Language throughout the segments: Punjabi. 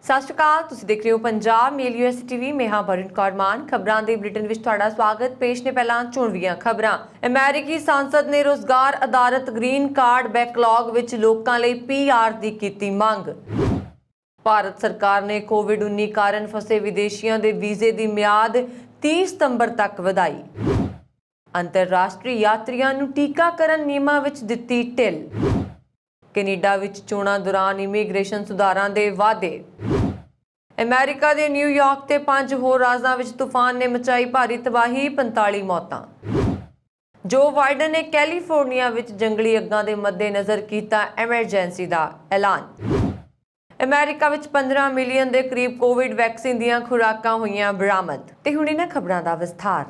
ਸਤਿ ਸ਼੍ਰੀ ਅਕਾਲ। ਤੁਸੀਂ ਦੇਖ ਰਹੇ ਹੋ ਪੰਜਾਬ ਮੇਲ ਯੂਐਸ ਟੀਵੀ। ਮੈਂ ਹਾਂ ਵਰੁਣ ਕੌਰ ਮਾਨ। ਖਬਰਾਂ ਦੇ ਬੁਲੇਟਿਨ ਵਿੱਚ ਤੁਹਾਡਾ ਸਵਾਗਤ। ਪੇਸ਼ ਨੇ ਪਹਿਲਾਂ ਚੁਣਵੀਆਂ ਖਬਰਾਂ। ਅਮਰੀਕੀ ਸੰਸਦ ਨੇ ਰੋਜ਼ਗਾਰ ਆਧਾਰਿਤ ਗ੍ਰੀਨ ਕਾਰਡ ਬੈਕਲੌਗ ਵਿੱਚ ਲੋਕਾਂ ਲਈ ਪੀਆਰ ਦੀ ਕੀਤੀ ਮੰਗ। ਭਾਰਤ ਸਰਕਾਰ ਨੇ ਕੋਵਿਡ-19 ਕਾਰਨ ਫਸੇ ਵਿਦੇਸ਼ੀਆਂ ਦੇ ਵੀਜ਼ੇ ਦੀ ਮਿਆਦ 30 ਸਤੰਬਰ ਤੱਕ ਵਧਾਈ। ਅੰਤਰਰਾਸ਼ਟਰੀ ਯਾਤਰੀਆਂ ਨੂੰ ਟੀਕਾਕਰਨ ਨਿਯਮਾਂ ਵਿੱਚ ਦਿੱਤੀ ਢਿੱਲ। ਕੈਨੇਡਾ ਵਿੱਚ ਚੋਣਾਂ ਦੌਰਾਨ ਇਮੀਗ੍ਰੇਸ਼ਨ ਸੁਧਾਰਾਂ ਦੇ ਵਾਅਦੇ। ਅਮਰੀਕਾ ਦੇ ਨਿਊਯਾਰਕ ਤੇ 5 ਹੋਰ ਰਾਜਾਂ ਵਿੱਚ ਤੂਫਾਨ ਨੇ ਮਚਾਈ ਭਾਰੀ ਤਬਾਹੀ, 45 ਮੌਤਾਂ। ਜੋ ਬਾਈਡਨ ਨੇ ਕੈਲੀਫੋਰਨੀਆ ਵਿੱਚ ਜੰਗਲੀ ਅੱਗਾਂ ਦੇ ਮੱਦੇਨਜ਼ਰ ਕੀਤਾ ਐਮਰਜੈਂਸੀ ਦਾ ਐਲਾਨ। ਅਮਰੀਕਾ ਵਿੱਚ 15 ਮਿਲੀਅਨ ਦੇ ਕਰੀਬ ਕੋਵਿਡ ਵੈਕਸੀਨ ਦੀਆਂ ਖੁਰਾਕਾਂ ਹੋਈਆਂ ਬਰਾਮਦ। ਤੇ ਹੁਣ ਇਹਨਾਂ ਖਬਰਾਂ ਦਾ ਵਿਸਥਾਰ।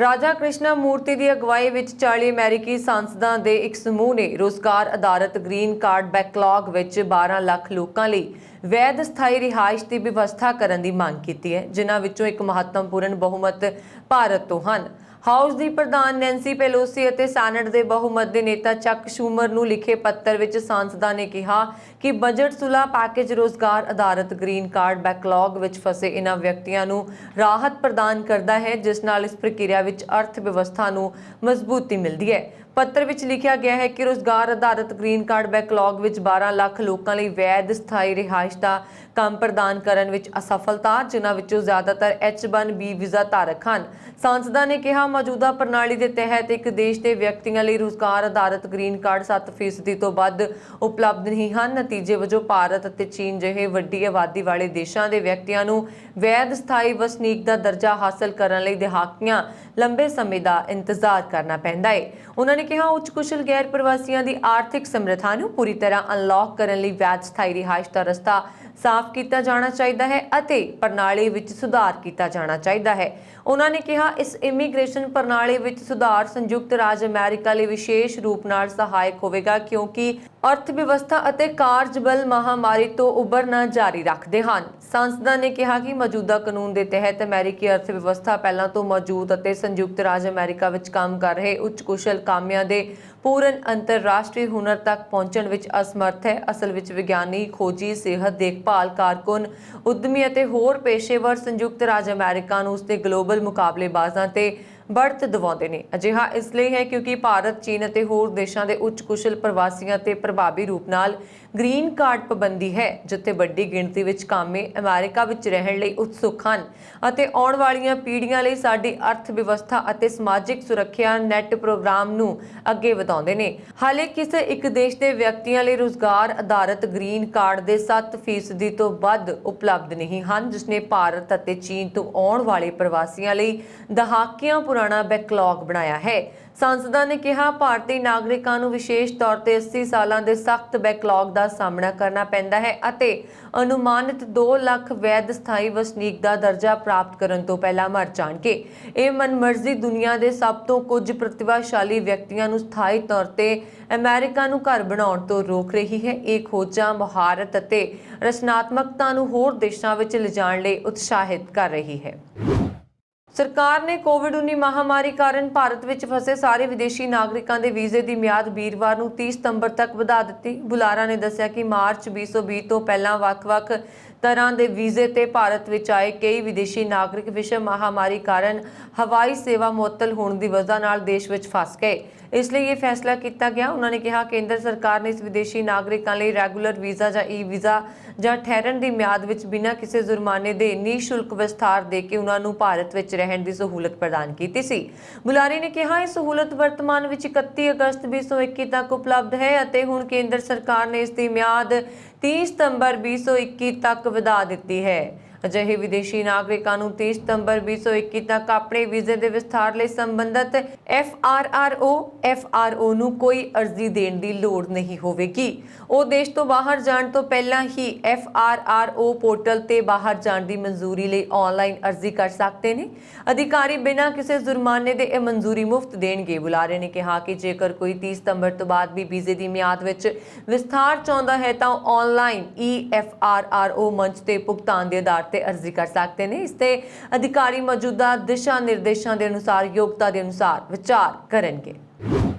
ਰਾਜਾ ਕ੍ਰਿਸ਼ਨਾ ਮੂਰਤੀ ਦੀ ਅਗਵਾਈ ਵਿੱਚ 40 ਅਮਰੀਕੀ ਸੰਸਦਾਂ ਦੇ ਇੱਕ ਸਮੂਹ ਨੇ ਰੋਜ਼ਗਾਰ ਆਧਾਰਿਤ ਗ੍ਰੀਨ ਕਾਰਡ ਬੈਕਲੌਗ ਵਿੱਚ 12 ਲੱਖ ਲੋਕਾਂ ਲਈ ਵੈਧ ਸਥਾਈ ਰਿਹਾਇਸ਼ ਦੀ ਵਿਵਸਥਾ ਕਰਨ ਦੀ ਮੰਗ ਕੀਤੀ ਹੈ, ਜਿਨ੍ਹਾਂ ਵਿੱਚੋਂ ਇੱਕ ਮਹੱਤਵਪੂਰਨ ਬਹੁਮਤ ਭਾਰਤ ਤੋਂ ਹਨ। ਹਾਊਸ ਦੀ ਪ੍ਰਧਾਨ ਨੈਂਸੀ ਪੈਲੋਸੀ ਅਤੇ ਸੈਨੇਟ ਦੇ ਬਹੁਮਤ ਦੇ ਨੇਤਾ ਚੱਕ ਸ਼ੂਮਰ ਨੂੰ ਲਿਖੇ ਪੱਤਰ ਵਿੱਚ ਸੰਸਦਾਂ ਨੇ ਕਿਹਾ ਕਿ ਬਜਟ ਸੁਲ੍ਹਾ ਪੈਕੇਜ ਰੋਜ਼ਗਾਰ ਆਧਾਰਿਤ ਗ੍ਰੀਨ ਕਾਰਡ ਬੈਕਲੌਗ ਵਿੱਚ ਫਸੇ ਇਨ੍ਹਾਂ ਵਿਅਕਤੀਆਂ ਨੂੰ ਰਾਹਤ ਪ੍ਰਦਾਨ ਕਰਦਾ ਹੈ, ਜਿਸ ਨਾਲ ਇਸ ਪ੍ਰਕਿਰਿਆ ਵਿੱਚ ਅਰਥ ਵਿਵਸਥਾ ਨੂੰ ਮਜ਼ਬੂਤੀ ਮਿਲਦੀ ਹੈ। ਪੱਤਰ ਵਿੱਚ ਲਿਖਿਆ ਗਿਆ ਹੈ ਕਿ ਰੋਜ਼ਗਾਰ ਆਧਾਰਿਤ ਗ੍ਰੀਨ ਕਾਰਡ ਬੈਕਲੌਗ ਵਿੱਚ 12 ਲੱਖ ਲੋਕਾਂ ਲਈ ਵੈਧ ਸਥਾਈ ਰਿਹਾਇਸ਼ ਦਾ ਕੰਮ ਪ੍ਰਦਾਨ ਕਰਨ ਵਿੱਚ ਅਸਫਲਤਾ, ਜਿਨ੍ਹਾਂ ਵਿੱਚੋਂ ਜ਼ਿਆਦਾਤਰ H-1B ਵੀਜ਼ਾ ਧਾਰਕ ਹਨ। ਸੰਸਦਾਂ ਨੇ ਕਿਹਾ ਮੌਜੂਦਾ ਪ੍ਰਣਾਲੀ ਦੇ ਤਹਿਤ ਇੱਕ ਦੇਸ਼ ਦੇ ਵਿਅਕਤੀਆਂ ਲਈ ਰੋਜ਼ਗਾਰ ਆਧਾਰਿਤ ਗ੍ਰੀਨ ਕਾਰਡ 7% ਤੋਂ ਵੱਧ ਉਪਲਬਧ ਨਹੀਂ ਹਨ। ਨਤੀਜੇ ਵਜੋਂ ਭਾਰਤ ਅਤੇ ਚੀਨ ਜਿਹੇ ਵੱਡੀ ਆਬਾਦੀ ਵਾਲੇ ਦੇਸ਼ਾਂ ਦੇ ਵਿਅਕਤੀਆਂ ਨੂੰ ਵੈਧ ਸਥਾਈ ਵਸਨੀਕ ਦਾ ਦਰਜਾ ਹਾਸਲ ਕਰਨ ਲਈ ਦਹਾਕਿਆਂ ਲੰਬੇ ਸਮੇਂ ਦਾ ਇੰਤਜ਼ਾਰ ਕਰਨਾ ਪੈਂਦਾ ਹੈ। ਉਹਨਾਂ ਨੇ ਕਿਹਾ ਉੱਚ ਕੁਸ਼ਲ ਗੈਰ ਪ੍ਰਵਾਸੀਆਂ ਦੀ ਆਰਥਿਕ ਸਮਰੱਥਾ ਨੂੰ ਪੂਰੀ ਤਰ੍ਹਾਂ ਅਨਲੌਕ ਕਰਨ ਲਈ ਵੈਧ ਸਥਾਈ ਰਿਹਾਇਸ਼ ਦਾ ਰਸਤਾ ਸਾਫ਼ ਕੀਤਾ ਜਾਣਾ ਚਾਹੀਦਾ ਹੈ ਅਤੇ ਪ੍ਰਣਾਲੀ ਵਿੱਚ ਸੁਧਾਰ ਕੀਤਾ ਜਾਣਾ ਚਾਹੀਦਾ ਹੈ। ਉਹਨਾਂ ਨੇ ਕਿਹਾ ਇਸ ਇਮੀਗ੍ਰੇਸ਼ਨ ਪ੍ਰਣਾਲੀ ਵਿੱਚ ਸੁਧਾਰ ਸੰਯੁਕਤ ਰਾਜ ਅਮਰੀਕਾ ਲਈ ਵਿਸ਼ੇਸ਼ ਰੂਪ ਨਾਲ ਸਹਾਇਕ ਹੋਵੇਗਾ, ਕਿਉਂਕਿ ਅਰਥ ਵਿਵਸਥਾ ਅਤੇ ਕਾਰਜਬਲ ਮਹਾਮਾਰੀ ਤੋਂ ਉਭਰਨਾ ਜਾਰੀ ਰੱਖਦੇ ਹਨ। ਸੰਸਦਾਂ ਨੇ ਕਿਹਾ ਕਿ ਮੌਜੂਦਾ ਕਾਨੂੰਨ ਦੇ ਤਹਿਤ ਅਮਰੀਕੀ ਅਰਥ ਵਿਵਸਥਾ ਪਹਿਲਾਂ ਤੋਂ ਮੌਜੂਦ ਅਤੇ ਸੰਯੁਕਤ ਰਾਜ ਅਮਰੀਕਾ ਵਿੱਚ ਕੰਮ ਕਰ ਰਹੇ ਉੱਚ ਕੁਸ਼ਲ ਕਾਮਿਆਂ ਦੇ ਪੂਰਨ ਅੰਤਰਰਾਸ਼ਟਰੀ ਹੁਨਰ ਤੱਕ ਪਹੁੰਚਣ ਵਿੱਚ ਅਸਮਰਥ ਹੈ। ਅਸਲ ਵਿੱਚ ਵਿਗਿਆਨੀ, ਖੋਜੀ, ਸਿਹਤ ਦੇਖਭਾਲ ਕਾਰਕੁਨ, ਉੱਦਮੀ ਅਤੇ ਹੋਰ ਪੇਸ਼ੇਵਰ ਸੰਯੁਕਤ ਰਾਜ ਅਮਰੀਕਾ ਨੂੰ ਉਸਦੇ ਗਲੋਬਲ ਮੁਕਾਬਲੇਬਾਜ਼ਾਂ ਤੇ बढ़त ਦਿਵਾਉਂਦੇ ਨੇ। ਅਜਿਹਾ ਇਸ ਲਈ ਹੈ ਕਿਉਂਕਿ ਭਾਰਤ, ਚੀਨ ਅਤੇ ਹੋਰ ਦੇਸ਼ਾਂ ਦੇ ਉੱਚ ਕੁਸ਼ਲ ਪ੍ਰਵਾਸੀਆਂ ਤੇ ਪ੍ਰਭਾਵੀ ਰੂਪ ਨਾਲ ਗ੍ਰੀਨ ਕਾਰਡ ਪਾਬੰਦੀ ਹੈ, ਜਿੱਥੇ ਵੱਡੀ ਗਿਣਤੀ ਵਿੱਚ ਕਾਮੇ ਅਮਰੀਕਾ ਵਿੱਚ ਰਹਿਣ ਲਈ ਉਤਸੁਕ ਹਨ ਅਤੇ ਆਉਣ ਵਾਲੀਆਂ ਪੀੜ੍ਹੀਆਂ ਲਈ ਸਾਡੀ ਅਰਥ ਵਿਵਸਥਾ ਅਤੇ ਸਮਾਜਿਕ ਸੁਰੱਖਿਆ ਨੈੱਟ ਪ੍ਰੋਗਰਾਮ ਨੂੰ ਅੱਗੇ ਵਧਾਉਂਦੇ ਨੇ। ਹਾਲੇ ਕਿਸੇ ਇੱਕ ਦੇਸ਼ ਦੇ ਵਿਅਕਤੀਆਂ ਲਈ ਰੁਜ਼ਗਾਰ ਆਧਾਰਿਤ ਗ੍ਰੀਨ ਕਾਰਡ ਦੇ 7% ਤੋਂ ਵੱਧ ਉਪਲਬਧ ਨਹੀਂ ਹਨ, ਜਿਸਨੇ ਭਾਰਤ ਅਤੇ ਚੀਨ ਤੋਂ ਆਉਣ ਵਾਲੇ ਪ੍ਰਵਾਸੀਆਂ ਲਈ ਦਹਾਕਿਆਂ ਪੁਰਾਣਾ ਬੈਕਲੌਗ ਬਣਾਇਆ ਹੈ। ਸੰਸਦਾਂ ਨੇ ਕਿਹਾ ਭਾਰਤੀ ਨਾਗਰਿਕਾਂ ਨੂੰ ਵਿਸ਼ੇਸ਼ ਤੌਰ ਤੇ 80 ਸਾਲਾਂ ਦੇ ਸਖਤ ਬੈਕਲੌਗ ਦਾ ਸਾਹਮਣਾ ਕਰਨਾ ਪੈਂਦਾ ਹੈ ਅਤੇ ਅਨੁਮਾਨਿਤ 2 ਲੱਖ ਵੈਧ ਸਥਾਈ ਵਸਨੀਕ ਦਾ ਦਰਜਾ ਪ੍ਰਾਪਤ ਕਰਨ ਤੋਂ ਪਹਿਲਾਂ ਮਰ ਜਾਣਗੇ। ਇਹ ਮਨਮਰਜ਼ੀ ਦੁਨੀਆ ਦੇ ਸਭ ਤੋਂ ਕੁਝ ਪ੍ਰਤਿਭਾਸ਼ਾਲੀ ਵਿਅਕਤੀਆਂ ਨੂੰ ਸਥਾਈ ਤੌਰ ਤੇ ਅਮਰੀਕਾ ਨੂੰ ਘਰ ਬਣਾਉਣ ਤੋਂ ਰੋਕ ਰਹੀ ਹੈ। ਇਹ ਖੋਜਾਂ, ਮੁਹਾਰਤ ਅਤੇ ਰਚਨਾਤਮਕਤਾ ਨੂੰ ਹੋਰ ਦੇਸ਼ਾਂ ਵਿੱਚ ਲਿਜਾਣ ਲਈ ਉਤਸ਼ਾਹਿਤ ਕਰ ਰਹੀ ਹੈ। ਸਰਕਾਰ ਨੇ ਕੋਵਿਡ-19 ਮਹਾਮਾਰੀ ਕਾਰਨ ਭਾਰਤ ਵਿੱਚ ਫਸੇ ਸਾਰੇ ਵਿਦੇਸ਼ੀ ਨਾਗਰਿਕਾਂ ਦੇ ਵੀਜ਼ੇ ਦੀ ਮਿਆਦ ਵੀਰਵਾਰ ਨੂੰ 30 ਸਤੰਬਰ ਤੱਕ ਵਧਾ ਦਿੱਤੀ। ਬੁਲਾਰਾ ਨੇ ਦੱਸਿਆ ਕਿ ਮਾਰਚ 2020 ਤੋਂ ਪਹਿਲਾਂ ਵੱਖ-ਵੱਖ ਤਰ੍ਹਾਂ ਦੇ ਵੀਜ਼ੇ ਤੇ ਭਾਰਤ ਵਿੱਚ ਆਏ ਕਈ ਵਿਦੇਸ਼ੀ ਨਾਗਰਿਕ ਵਿਸ਼ਵ ਮਹਾਮਾਰੀ ਕਾਰਨ ਹਵਾਈ ਸੇਵਾ ਮੁਅੱਤਲ ਹੋਣ ਦੀ ਵਜ੍ਹਾ ਨਾਲ ਦੇਸ਼ ਵਿੱਚ ਫਸ ਗਏ। ਇਸ ਲਈ ਇਹ ਫੈਸਲਾ ਕੀਤਾ ਗਿਆ। ਉਹਨਾਂ ਨੇ ਕਿਹਾ ਕੇਂਦਰ ਸਰਕਾਰ ਨੇ ਇਸ ਵਿਦੇਸ਼ੀ ਨਾਗਰਿਕਾਂ ਲਈ ਰੈਗੂਲਰ ਵੀਜ਼ਾ ਜਾਂ ਈ ਵੀਜ਼ਾ ਜਾਂ ਠਹਿਰਨ ਦੀ ਮਿਆਦ ਵਿੱਚ ਬਿਨਾਂ ਕਿਸੇ ਜੁਰਮਾਨੇ ਦੇ ਨਿਸ਼ੁਲਕ ਵਿਸਥਾਰ ਦੇ ਕੇ ਉਹਨਾਂ ਨੂੰ ਭਾਰਤ ਵਿੱਚ ਰਹਿਣ ਦੀ ਸਹੂਲਤ ਪ੍ਰਦਾਨ ਕੀਤੀ ਸੀ। ਬੁਲਾਰੇ ਨੇ ਕਿਹਾ ਇਹ ਸਹੂਲਤ ਵਰਤਮਾਨ ਵਿੱਚ 31 ਅਗਸਤ 2021 ਤੱਕ ਉਪਲਬਧ ਹੈ ਅਤੇ ਹੁਣ ਕੇਂਦਰ ਸਰਕਾਰ ਨੇ ਇਸ ਦੀ ਮਿਆਦ 30 ਸਤੰਬਰ 2021 ਤੱਕ ਵਧਾ ਦਿੱਤੀ ਹੈ। ਅਜਿਹੇ ਵਿਦੇਸ਼ੀ ਨਾਗਰਿਕਾਂ ਨੂੰ 30 ਸਤੰਬਰ 2021 ਤੱਕ ਆਪਣੇ ਵੀਜ਼ੇ ਦੇ ਵਿਸਥਾਰ ਲਈ ਸੰਬੰਧਿਤ FRRO ਨੂੰ ਕੋਈ ਅਰਜ਼ੀ ਦੇਣ ਦੀ ਲੋੜ ਨਹੀਂ ਹੋਵੇਗੀ। ਉਹ ਦੇਸ਼ ਤੋਂ ਬਾਹਰ ਜਾਣ ਤੋਂ ਪਹਿਲਾਂ ਹੀ FRRO ਪੋਰਟਲ ਤੇ ਬਾਹਰ ਜਾਣ ਦੀ ਮਨਜ਼ੂਰੀ ਲਈ ਆਨਲਾਈਨ ਅਰਜ਼ੀ ਕਰ ਸਕਦੇ ਨੇ। ਅਧਿਕਾਰੀ ਬਿਨਾਂ ਕਿਸੇ ਜੁਰਮਾਨੇ ਦੇ ਇਹ ਮਨਜ਼ੂਰੀ ਮੁਫਤ ਦੇਣਗੇ। ਬੁਲਾਰੇ ਨੇ ਕਿਹਾ ਕਿ ਜੇਕਰ ਕੋਈ 30 ਸਤੰਬਰ ਤੋਂ ਬਾਅਦ ਵੀ ਵੀਜ਼ੇ ਦੀ ਮਿਆਦ ਵਿੱਚ ਵਿਸਥਾਰ ਚਾਹੁੰਦਾ ਹੈ ਤਾਂ ਉਹ ਆਨਲਾਈਨ FRRO ਮੰਚ ਤੇ ਭੁਗਤਾਨ ਦੇ ਆਧਾਰ ਤੇ ਅਰਜ਼ੀ ਕਰ ਸਕਦੇ ਨੇ। ਇਸ ਤੇ ਅਧਿਕਾਰੀ ਮੌਜੂਦਾ ਦਿਸ਼ਾ ਨਿਰਦੇਸ਼ਾਂ ਦੇ ਅਨੁਸਾਰ ਯੋਗਤਾ ਦੇ ਅਨੁਸਾਰ ਵਿਚਾਰ ਕਰਨਗੇ।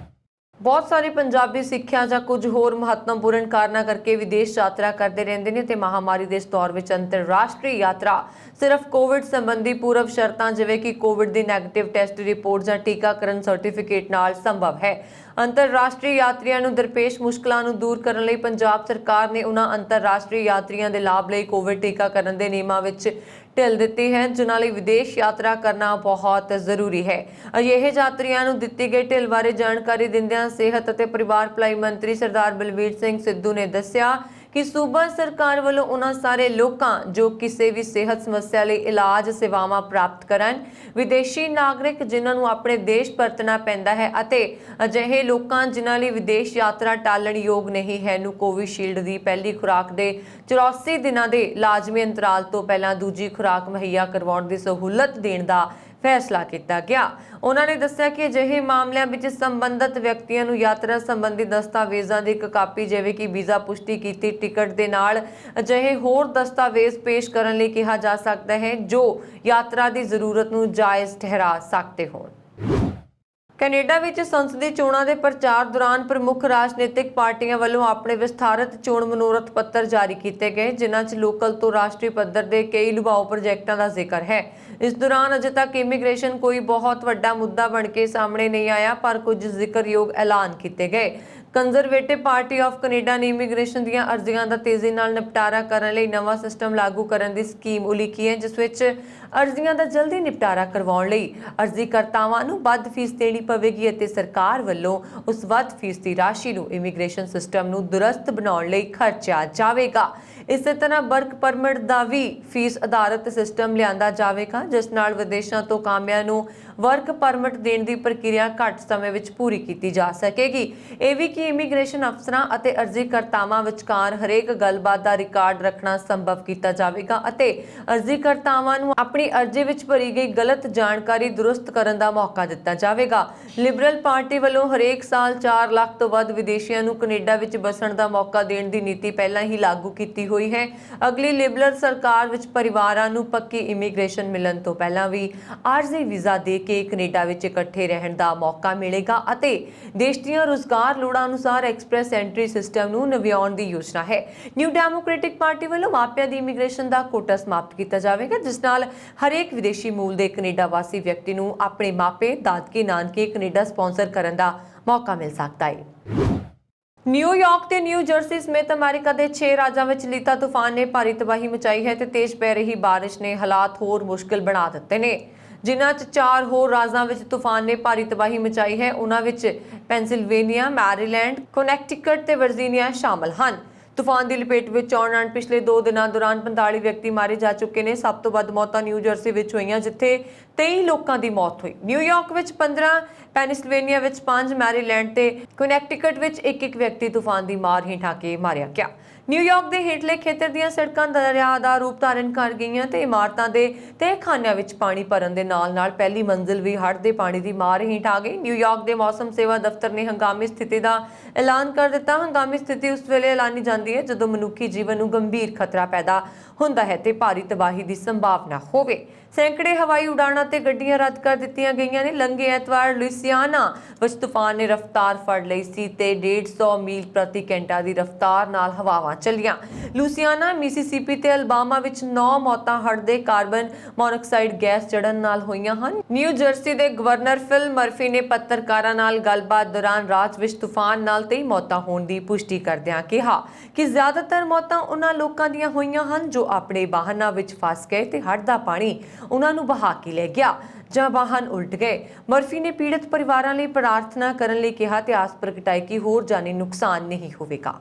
ਬਹੁਤ ਸਾਰੇ ਪੰਜਾਬੀ ਸਿੱਖਿਆ ਜਾਂ ਕੁਝ ਹੋਰ ਮਹੱਤਵਪੂਰਨ ਕਾਰਨਾਂ ਕਰਕੇ ਵਿਦੇਸ਼ ਯਾਤਰਾ ਕਰਦੇ ਰਹਿੰਦੇ ਨੇ ਤੇ ਮਹਾਮਾਰੀ ਦੇ ਇਸ ਦੌਰ ਵਿੱਚ ਅੰਤਰਰਾਸ਼ਟਰੀ ਯਾਤਰਾ ਸਿਰਫ ਕੋਵਿਡ ਸੰਬੰਧੀ ਪੂਰਵ ਸ਼ਰਤਾਂ ਜਿਵੇਂ ਕਿ ਕੋਵਿਡ ਦੀ ਨੈਗੇਟਿਵ ਟੈਸਟ ਰਿਪੋਰਟ ਜਾਂ ਟੀਕਾਕਰਨ ਸਰਟੀਫਿਕੇਟ ਨਾਲ ਸੰਭਵ ਹੈ। ਅੰਤਰਰਾਸ਼ਟਰੀ ਯਾਤਰੀਆਂ ਨੂੰ ਦਰਪੇਸ਼ ਮੁਸ਼ਕਲਾਂ ਨੂੰ ਦੂਰ ਕਰਨ ਲਈ ਪੰਜਾਬ ਸਰਕਾਰ ਨੇ ਉਹਨਾਂ ਅੰਤਰਰਾਸ਼ਟਰੀ ਯਾਤਰੀਆਂ ਦੇ ਲਾਭ ਲਈ ਕੋਵਿਡ ਟੀਕਾਕਰਨ ਦੇ ਨਿਯਮਾਂ ਵਿੱਚ ਢਿੱਲ ਦਿੱਤੀ ਹੈ, ਜਿਨ੍ਹਾਂ ਲਈ ਵਿਦੇਸ਼ ਯਾਤਰਾ ਕਰਨਾ ਬਹੁਤ ਜ਼ਰੂਰੀ ਹੈ। ਅਜਿਹੇ ਯਾਤਰੀਆਂ ਨੂੰ ਦਿੱਤੀ ਗਈ ਢਿੱਲ ਬਾਰੇ ਜਾਣਕਾਰੀ ਦਿੰਦਿਆਂ ਸਿਹਤ ਅਤੇ ਪਰਿਵਾਰ ਭਲਾਈ ਮੰਤਰੀ ਸਰਦਾਰ ਬਲਬੀਰ ਸਿੰਘ ਸਿੱਧੂ ਨੇ ਦੱਸਿਆ ਕਿ ਸੂਬਾ ਸਰਕਾਰ ਵੱਲੋਂ ਉਹਨਾਂ ਸਾਰੇ ਲੋਕਾਂ ਜੋ ਕਿਸੇ ਵੀ ਸਿਹਤ ਸਮੱਸਿਆ ਲਈ ਇਲਾਜ ਸੇਵਾਵਾਂ ਪ੍ਰਾਪਤ ਕਰਨ, ਵਿਦੇਸ਼ੀ ਨਾਗਰਿਕ ਜਿਨ੍ਹਾਂ ਨੂੰ ਆਪਣੇ ਦੇਸ਼ ਪਰਤਣਾ ਪੈਂਦਾ ਹੈ ਅਤੇ ਅਜਿਹੇ ਲੋਕਾਂ ਜਿਨ੍ਹਾਂ ਲਈ ਵਿਦੇਸ਼ ਯਾਤਰਾ ਟਾਲਣ ਯੋਗ ਨਹੀਂ ਹੈ ਨੂੰ ਕੋਵਿਸ਼ੀਲਡ ਦੀ ਪਹਿਲੀ ਖੁਰਾਕ ਦੇ 84 ਦਿਨਾਂ ਦੇ ਲਾਜ਼ਮੀ ਅੰਤਰਾਲ ਤੋਂ ਪਹਿਲਾਂ ਦੂਜੀ ਖੁਰਾਕ ਮੁਹੱਈਆ ਕਰਵਾਉਣ ਦੀ ਸਹੂਲਤ ਦੇਣ ਦਾ ਫੈਸਲਾ ਕੀਤਾ ਗਿਆ। ਉਹਨਾਂ ਨੇ ਦੱਸਿਆ ਕਿ ਅਜਿਹੇ ਮਾਮਲਿਆਂ ਵਿੱਚ ਸੰਬੰਧਿਤ ਵਿਅਕਤੀਆਂ ਨੂੰ ਯਾਤਰਾ ਸੰਬੰਧੀ ਦਸਤਾਵੇਜ਼ਾਂ ਦੀ ਇੱਕ ਕਾਪੀ ਜਿਵੇਂ ਕਿ ਵੀਜ਼ਾ ਪੁਸ਼ਟੀ ਕੀਤੀ ਟਿਕਟ ਦੇ ਨਾਲ ਅਜਿਹੇ ਹੋਰ ਦਸਤਾਵੇਜ਼ ਪੇਸ਼ ਕਰਨ ਲਈ ਕਿਹਾ ਜਾ ਸਕਦਾ ਹੈ ਜੋ ਯਾਤਰਾ ਦੀ ਜ਼ਰੂਰਤ ਨੂੰ ਜਾਇਜ਼ ਠਹਿਰਾ ਸਕਦੇ ਹੋਣ। ਕੈਨੇਡਾ ਵਿੱਚ ਸੰਸਦੀ ਚੋਣਾਂ ਦੇ ਪ੍ਰਚਾਰ ਦੌਰਾਨ ਪ੍ਰਮੁੱਖ ਰਾਜਨੀਤਿਕ ਪਾਰਟੀਆਂ ਵੱਲੋਂ ਆਪਣੇ ਵਿਸਥਾਰਤ ਚੋਣ ਮਨੋਰਥ ਪੱਤਰ ਜਾਰੀ ਕੀਤੇ ਗਏ, ਜਿਨ੍ਹਾਂ 'ਚ ਲੋਕਲ ਤੋਂ ਰਾਸ਼ਟਰੀ ਪੱਧਰ ਦੇ ਕਈ ਲੁਭਾਊ ਪ੍ਰੋਜੈਕਟਾਂ ਦਾ ਜ਼ਿਕਰ ਹੈ। ਇਸ ਦੌਰਾਨ ਅਜੇ ਤੱਕ ਇਮੀਗ੍ਰੇਸ਼ਨ ਕੋਈ ਬਹੁਤ ਵੱਡਾ ਮੁੱਦਾ ਬਣ ਕੇ ਸਾਹਮਣੇ ਨਹੀਂ ਆਇਆ, ਪਰ ਕੁਝ ਜ਼ਿਕਰਯੋਗ ਐਲਾਨ ਕੀਤੇ ਗਏ। ਕੰਜ਼ਰਵੇਟਿਵ ਪਾਰਟੀ ਆਫ ਕੈਨੇਡਾ ਨੇ ਇਮੀਗ੍ਰੇਸ਼ਨ ਦੀਆਂ ਅਰਜ਼ੀਆਂ ਦਾ ਤੇਜ਼ੀ ਨਾਲ ਨਿਪਟਾਰਾ ਕਰਨ ਲਈ ਨਵਾਂ ਸਿਸਟਮ ਲਾਗੂ ਕਰਨ ਦੀ ਸਕੀਮ ਉਲੀਕੀ ਹੈ, ਜਿਸ ਵਿੱਚ ਅਰਜ਼ੀਆਂ ਦਾ ਜਲਦੀ ਨਿਪਟਾਰਾ ਕਰਵਾਉਣ ਲਈ ਅਰਜ਼ੀਕਰਤਾਵਾਂ ਨੂੰ ਵੱਧ ਫੀਸ ਦੇਣੀ ਪਵੇਗੀ ਅਤੇ ਸਰਕਾਰ ਵੱਲੋਂ ਉਸ ਵੱਧ ਫੀਸ ਦੀ ਰਾਸ਼ੀ ਨੂੰ ਇਮੀਗ੍ਰੇਸ਼ਨ ਸਿਸਟਮ ਨੂੰ ਦੁਰਸਤ ਬਣਾਉਣ ਲਈ ਖਰਚਿਆ ਜਾਵੇਗਾ। ਇਸੇ ਤਰ੍ਹਾਂ ਵਰਕ ਪਰਮਿਟ ਦਾ ਵੀ ਫੀਸ ਆਧਾਰਿਤ ਸਿਸਟਮ ਲਿਆਂਦਾ ਜਾਵੇਗਾ, ਜਿਸ ਨਾਲ ਵਿਦੇਸ਼ਾਂ ਤੋਂ ਕਾਮਿਆਂ ਨੂੰ ਵਰਕ ਪਰਮਿਟ ਦੇਣ ਦੀ ਪ੍ਰਕਿਰਿਆ ਘੱਟ ਸਮੇਂ ਵਿੱਚ ਪੂਰੀ ਕੀਤੀ ਜਾ ਸਕੇਗੀ। ਇਹ ਵੀ ਕਿ ਇਮੀਗ੍ਰੇਸ਼ਨ ਅਫਸਰਾਂ ਅਤੇ ਅਰਜ਼ੀਕਰਤਾਵਾਂ ਵਿਚਕਾਰ ਹਰੇਕ ਗੱਲਬਾਤ ਦਾ ਰਿਕਾਰਡ ਰੱਖਣਾ ਸੰਭਵ ਕੀਤਾ ਜਾਵੇਗਾ ਅਤੇ ਅਰਜ਼ੀਕਰਤਾਵਾਂ ਨੂੰ ਆਪਣੀ ਅਰਜ਼ੀ ਵਿੱਚ ਭਰੀ ਗਈ ਗਲਤ ਜਾਣਕਾਰੀ ਦੁਰਸਤ ਕਰਨ ਦਾ ਮੌਕਾ ਦਿੱਤਾ ਜਾਵੇਗਾ। ਲਿਬਰਲ ਪਾਰਟੀ ਵੱਲੋਂ ਹਰੇਕ ਸਾਲ 4 ਲੱਖ ਤੋਂ ਵੱਧ ਵਿਦੇਸ਼ੀਆਂ ਨੂੰ ਕੈਨੇਡਾ ਵਿੱਚ ਬਸਣ ਦਾ ਮੌਕਾ ਦੇਣ ਦੀ ਨੀਤੀ ਪਹਿਲਾਂ ਹੀ ਲਾਗੂ ਕੀਤੀ ਹੋਈ ਹੈ। ਅਗਲੀ ਲਿਬਰਲ ਸਰਕਾਰ ਵਿੱਚ ਪਰਿਵਾਰਾਂ ਨੂੰ ਪੱਕੀ ਇਮੀਗ੍ਰੇਸ਼ਨ ਮਿਲਣ ਤੋਂ ਪਹਿਲਾਂ ਵੀ ਆਰਜ਼ੀ ਵੀਜ਼ਾ ਦੇ ਕੇ ਕੈਨੇਡਾ ਵਿੱਚ ਇਕੱਠੇ ਰਹਿਣ ਦਾ ਮੌਕਾ ਮਿਲੇਗਾ ਅਤੇ ਦੇਸ਼ ਦੀਆਂ ਰੁਜ਼ਗਾਰ ਲੋੜਾਂ ਅਨੁਸਾਰ ਐਕਸਪ੍ਰੈਸ ਐਂਟਰੀ ਸਿਸਟਮ ਨੂੰ ਨਵਿਆਉਣ ਦੀ ਯੋਜਨਾ ਹੈ। ਨਿਊ ਡੈਮੋਕ੍ਰੈਟਿਕ ਪਾਰਟੀ ਵੱਲੋਂ ਮਾਪਿਆਂ ਦੀ ਇਮੀਗ੍ਰੇਸ਼ਨ ਦਾ ਕੋਟਾ ਸਮਾਪਤ ਕੀਤਾ ਜਾਵੇਗਾ, ਜਿਸ ਨਾਲ ਹਰੇਕ ਵਿਦੇਸ਼ੀ ਮੂਲ ਦੇ ਕੈਨੇਡਾ ਵਾਸੀ ਵਿਅਕਤੀ ਨੂੰ ਆਪਣੇ ਮਾਪੇ, ਦਾਦਕੇ, ਨਾਨਕੇ ਕੈਨੇਡਾ ਸਪਾਂਸਰ ਕਰਨ ਦਾ ਮੌਕਾ ਮਿਲ ਸਕਦਾ ਹੈ। ਨਿਊਯਾਰਕ ਤੇ ਨਿਊ ਜਰਸੀ ਸਮੇਤ ਅਮਰੀਕਾ ਦੇ 6 ਰਾਜਾਂ ਵਿੱਚ ਲੀਤਾ ਤੂਫਾਨ ਨੇ ਭਾਰੀ ਤਬਾਹੀ ਮਚਾਈ ਹੈ ਤੇ ਤੇਜ਼ ਪੈ ਰਹੀ ਬਾਰਿਸ਼ ਨੇ ਹਾਲਾਤ ਹੋਰ ਮੁਸ਼ਕਿਲ ਬਣਾ ਦਿੱਤੇ ਨੇ। ਜਿਨ੍ਹਾਂ 'ਚ 4 ਹੋਰ ਰਾਜਾਂ ਵਿੱਚ ਤੂਫਾਨ ਨੇ ਭਾਰੀ ਤਬਾਹੀ ਮਚਾਈ ਹੈ। ਉਹਨਾਂ ਵਿੱਚ ਪੈਨਸਿਲਵੇਨੀਆ, ਮੈਰੀਲੈਂਡ, ਕੋਨੈਕਟਿਕਟ ਤੇ ਵਰਜੀਨੀਆ ਸ਼ਾਮਲ ਹਨ। ਤੂਫਾਨ ਦੀ ਲਪੇਟ ਵਿੱਚ ਆਉਣ ਨਾਲ ਪਿਛਲੇ 2 ਦਿਨਾਂ ਦੌਰਾਨ 45 ਵਿਅਕਤੀ ਮਾਰੇ ਜਾ ਚੁੱਕੇ ਨੇ। ਸਭ ਤੋਂ ਵੱਧ ਮੌਤਾਂ ਨਿਊ ਜਰਸੀ ਵਿੱਚ ਹੋਈਆਂ, ਜਿੱਥੇ 23 ਲੋਕਾਂ ਦੀ ਮੌਤ ਹੋਈ। ਨਿਊਯਾਰਕ ਵਿੱਚ 15, ਪੈਨਸਿਲਵੇਨੀਆ ਵਿੱਚ 5, ਮੈਰੀਲੈਂਡ ਤੇ ਕੋਨੈਕਟਿਕਟ ਵਿੱਚ ਇੱਕ ਵਿਅਕਤੀ ਤੂਫਾਨ ਦੀ ਮਾਰ ਹੇਠ ਆ ਕੇ ਮਾਰਿਆ ਗਿਆ। ਨਿਊਯਾਰਕ ਦੇ ਹੇਠਲੇ ਖੇਤਰ ਦੀਆਂ ਸੜਕਾਂ ਦਰਿਆ ਦਾ ਰੂਪ ਧਾਰਨ ਕਰ ਗਈਆਂ ਤੇ ਇਮਾਰਤਾਂ ਦੇ ਤਹਿਖਾਨਿਆਂ ਵਿੱਚ ਪਾਣੀ ਭਰਨ ਦੇ ਨਾਲ-ਨਾਲ ਪਹਿਲੀ ਮੰਜ਼ਿਲ ਵੀ ਹੜ੍ਹ ਦੇ ਪਾਣੀ ਦੀ ਮਾਰ ਹੇਠ ਆ ਗਈ। ਨਿਊਯਾਰਕ ਦੇ ਮੌਸਮ ਸੇਵਾ ਦਫ਼ਤਰ ਨੇ ਹੰਗਾਮੀ ਸਥਿਤੀ ਦਾ ਐਲਾਨ ਕਰ ਦਿੱਤਾ। ਹੰਗਾਮੀ ਸਥਿਤੀ ਉਸ ਵੇਲੇ ਐਲਾਨੀ ਜਾਂਦੀ ਹੈ ਜਦੋਂ ਮਨੁੱਖੀ ਜੀਵਨ ਨੂੰ ਗੰਭੀਰ ਖਤਰਾ ਪੈਦਾ ਹੁੰਦਾ ਹੈ ਤੇ ਭਾਰੀ ਤਬਾਹੀ ਦੀ ਸੰਭਾਵਨਾ ਹੋਵੇ। ਸੈਂਕੜੇ ਹਵਾਈ ਉਡਾਣਾਂ ਤੇ ਗੱਡੀਆਂ ਰੱਦ ਕਰ ਦਿੱਤੀਆਂ ਗਈਆਂ ਨੇ। ਲੰਘੇ ਐਤਵਾਰ ਲੁਈਸਿਆਨਾ ਵਿੱਚ ਤੂਫਾਨ ਨੇ ਰਫ਼ਤਾਰ ਫੜ ਲਈ ਸੀ ਤੇ 150 ਮੀਲ ਪ੍ਰਤੀ ਘੰਟਾ ਦੀ ਰਫ਼ਤਾਰ ਨਾਲ ਹਵਾਵਾਂ ਚੱਲੀਆਂ। ਲੁਈਸਿਆਨਾ, ਮਿਸੀਸਿਪੀ ਤੇ ਅਲਬਾਮਾ ਵਿੱਚ 9 ਮੌਤਾਂ ਹੜ੍ਹ ਦੇ ਕਾਰਬਨ ਮੋਨੋਆਕਸਾਈਡ ਗੈਸ ਚੜ੍ਹਨ ਨਾਲ ਹੋਈਆਂ ਹਨ। ਨਿਊ ਜਰਸੀ ਦੇ ਗਵਰਨਰ ਫਿਲ ਮਰਫੀ ਨੇ ਪੱਤਰਕਾਰਾਂ ਨਾਲ ਗੱਲਬਾਤ ਦੌਰਾਨ ਰਾਜ ਵਿੱਚ ਤੂਫਾਨ ਨਾਲ 23 ਮੌਤਾਂ ਹੋਣ ਦੀ ਪੁਸ਼ਟੀ ਕਰਦਿਆਂ ਕਿਹਾ ਕਿ ਜ਼ਿਆਦਾਤਰ ਮੌਤਾਂ ਉਹਨਾਂ ਲੋਕਾਂ ਦੀਆਂ ਹੋਈਆਂ ਹਨ ਜੋ ਆਪਣੇ ਵਾਹਨਾਂ ਵਿੱਚ ਫਸ ਗਏ ਤੇ ਹੜ੍ਹ ਦਾ ਪਾਣੀ ਉਹਨਾਂ ਨੂੰ ਬਹਾ ਕੇ ਲੈ ਗਿਆ ਜਾਂ ਵਾਹਨ ਉਲਟ ਗਏ। ਮਰਫੀ ਨੇ ਪੀੜਤ ਪਰਿਵਾਰਾਂ ਲਈ ਪ੍ਰਾਰਥਨਾ ਕਰਨ ਲਈ ਕਿਹਾ ਤੇ ਆਸ ਪ੍ਰਗਟਾਈ ਕਿ ਹੋਰ ਜਾਨੀ ਨੁਕਸਾਨ ਨਹੀਂ ਹੋਵੇਗਾ।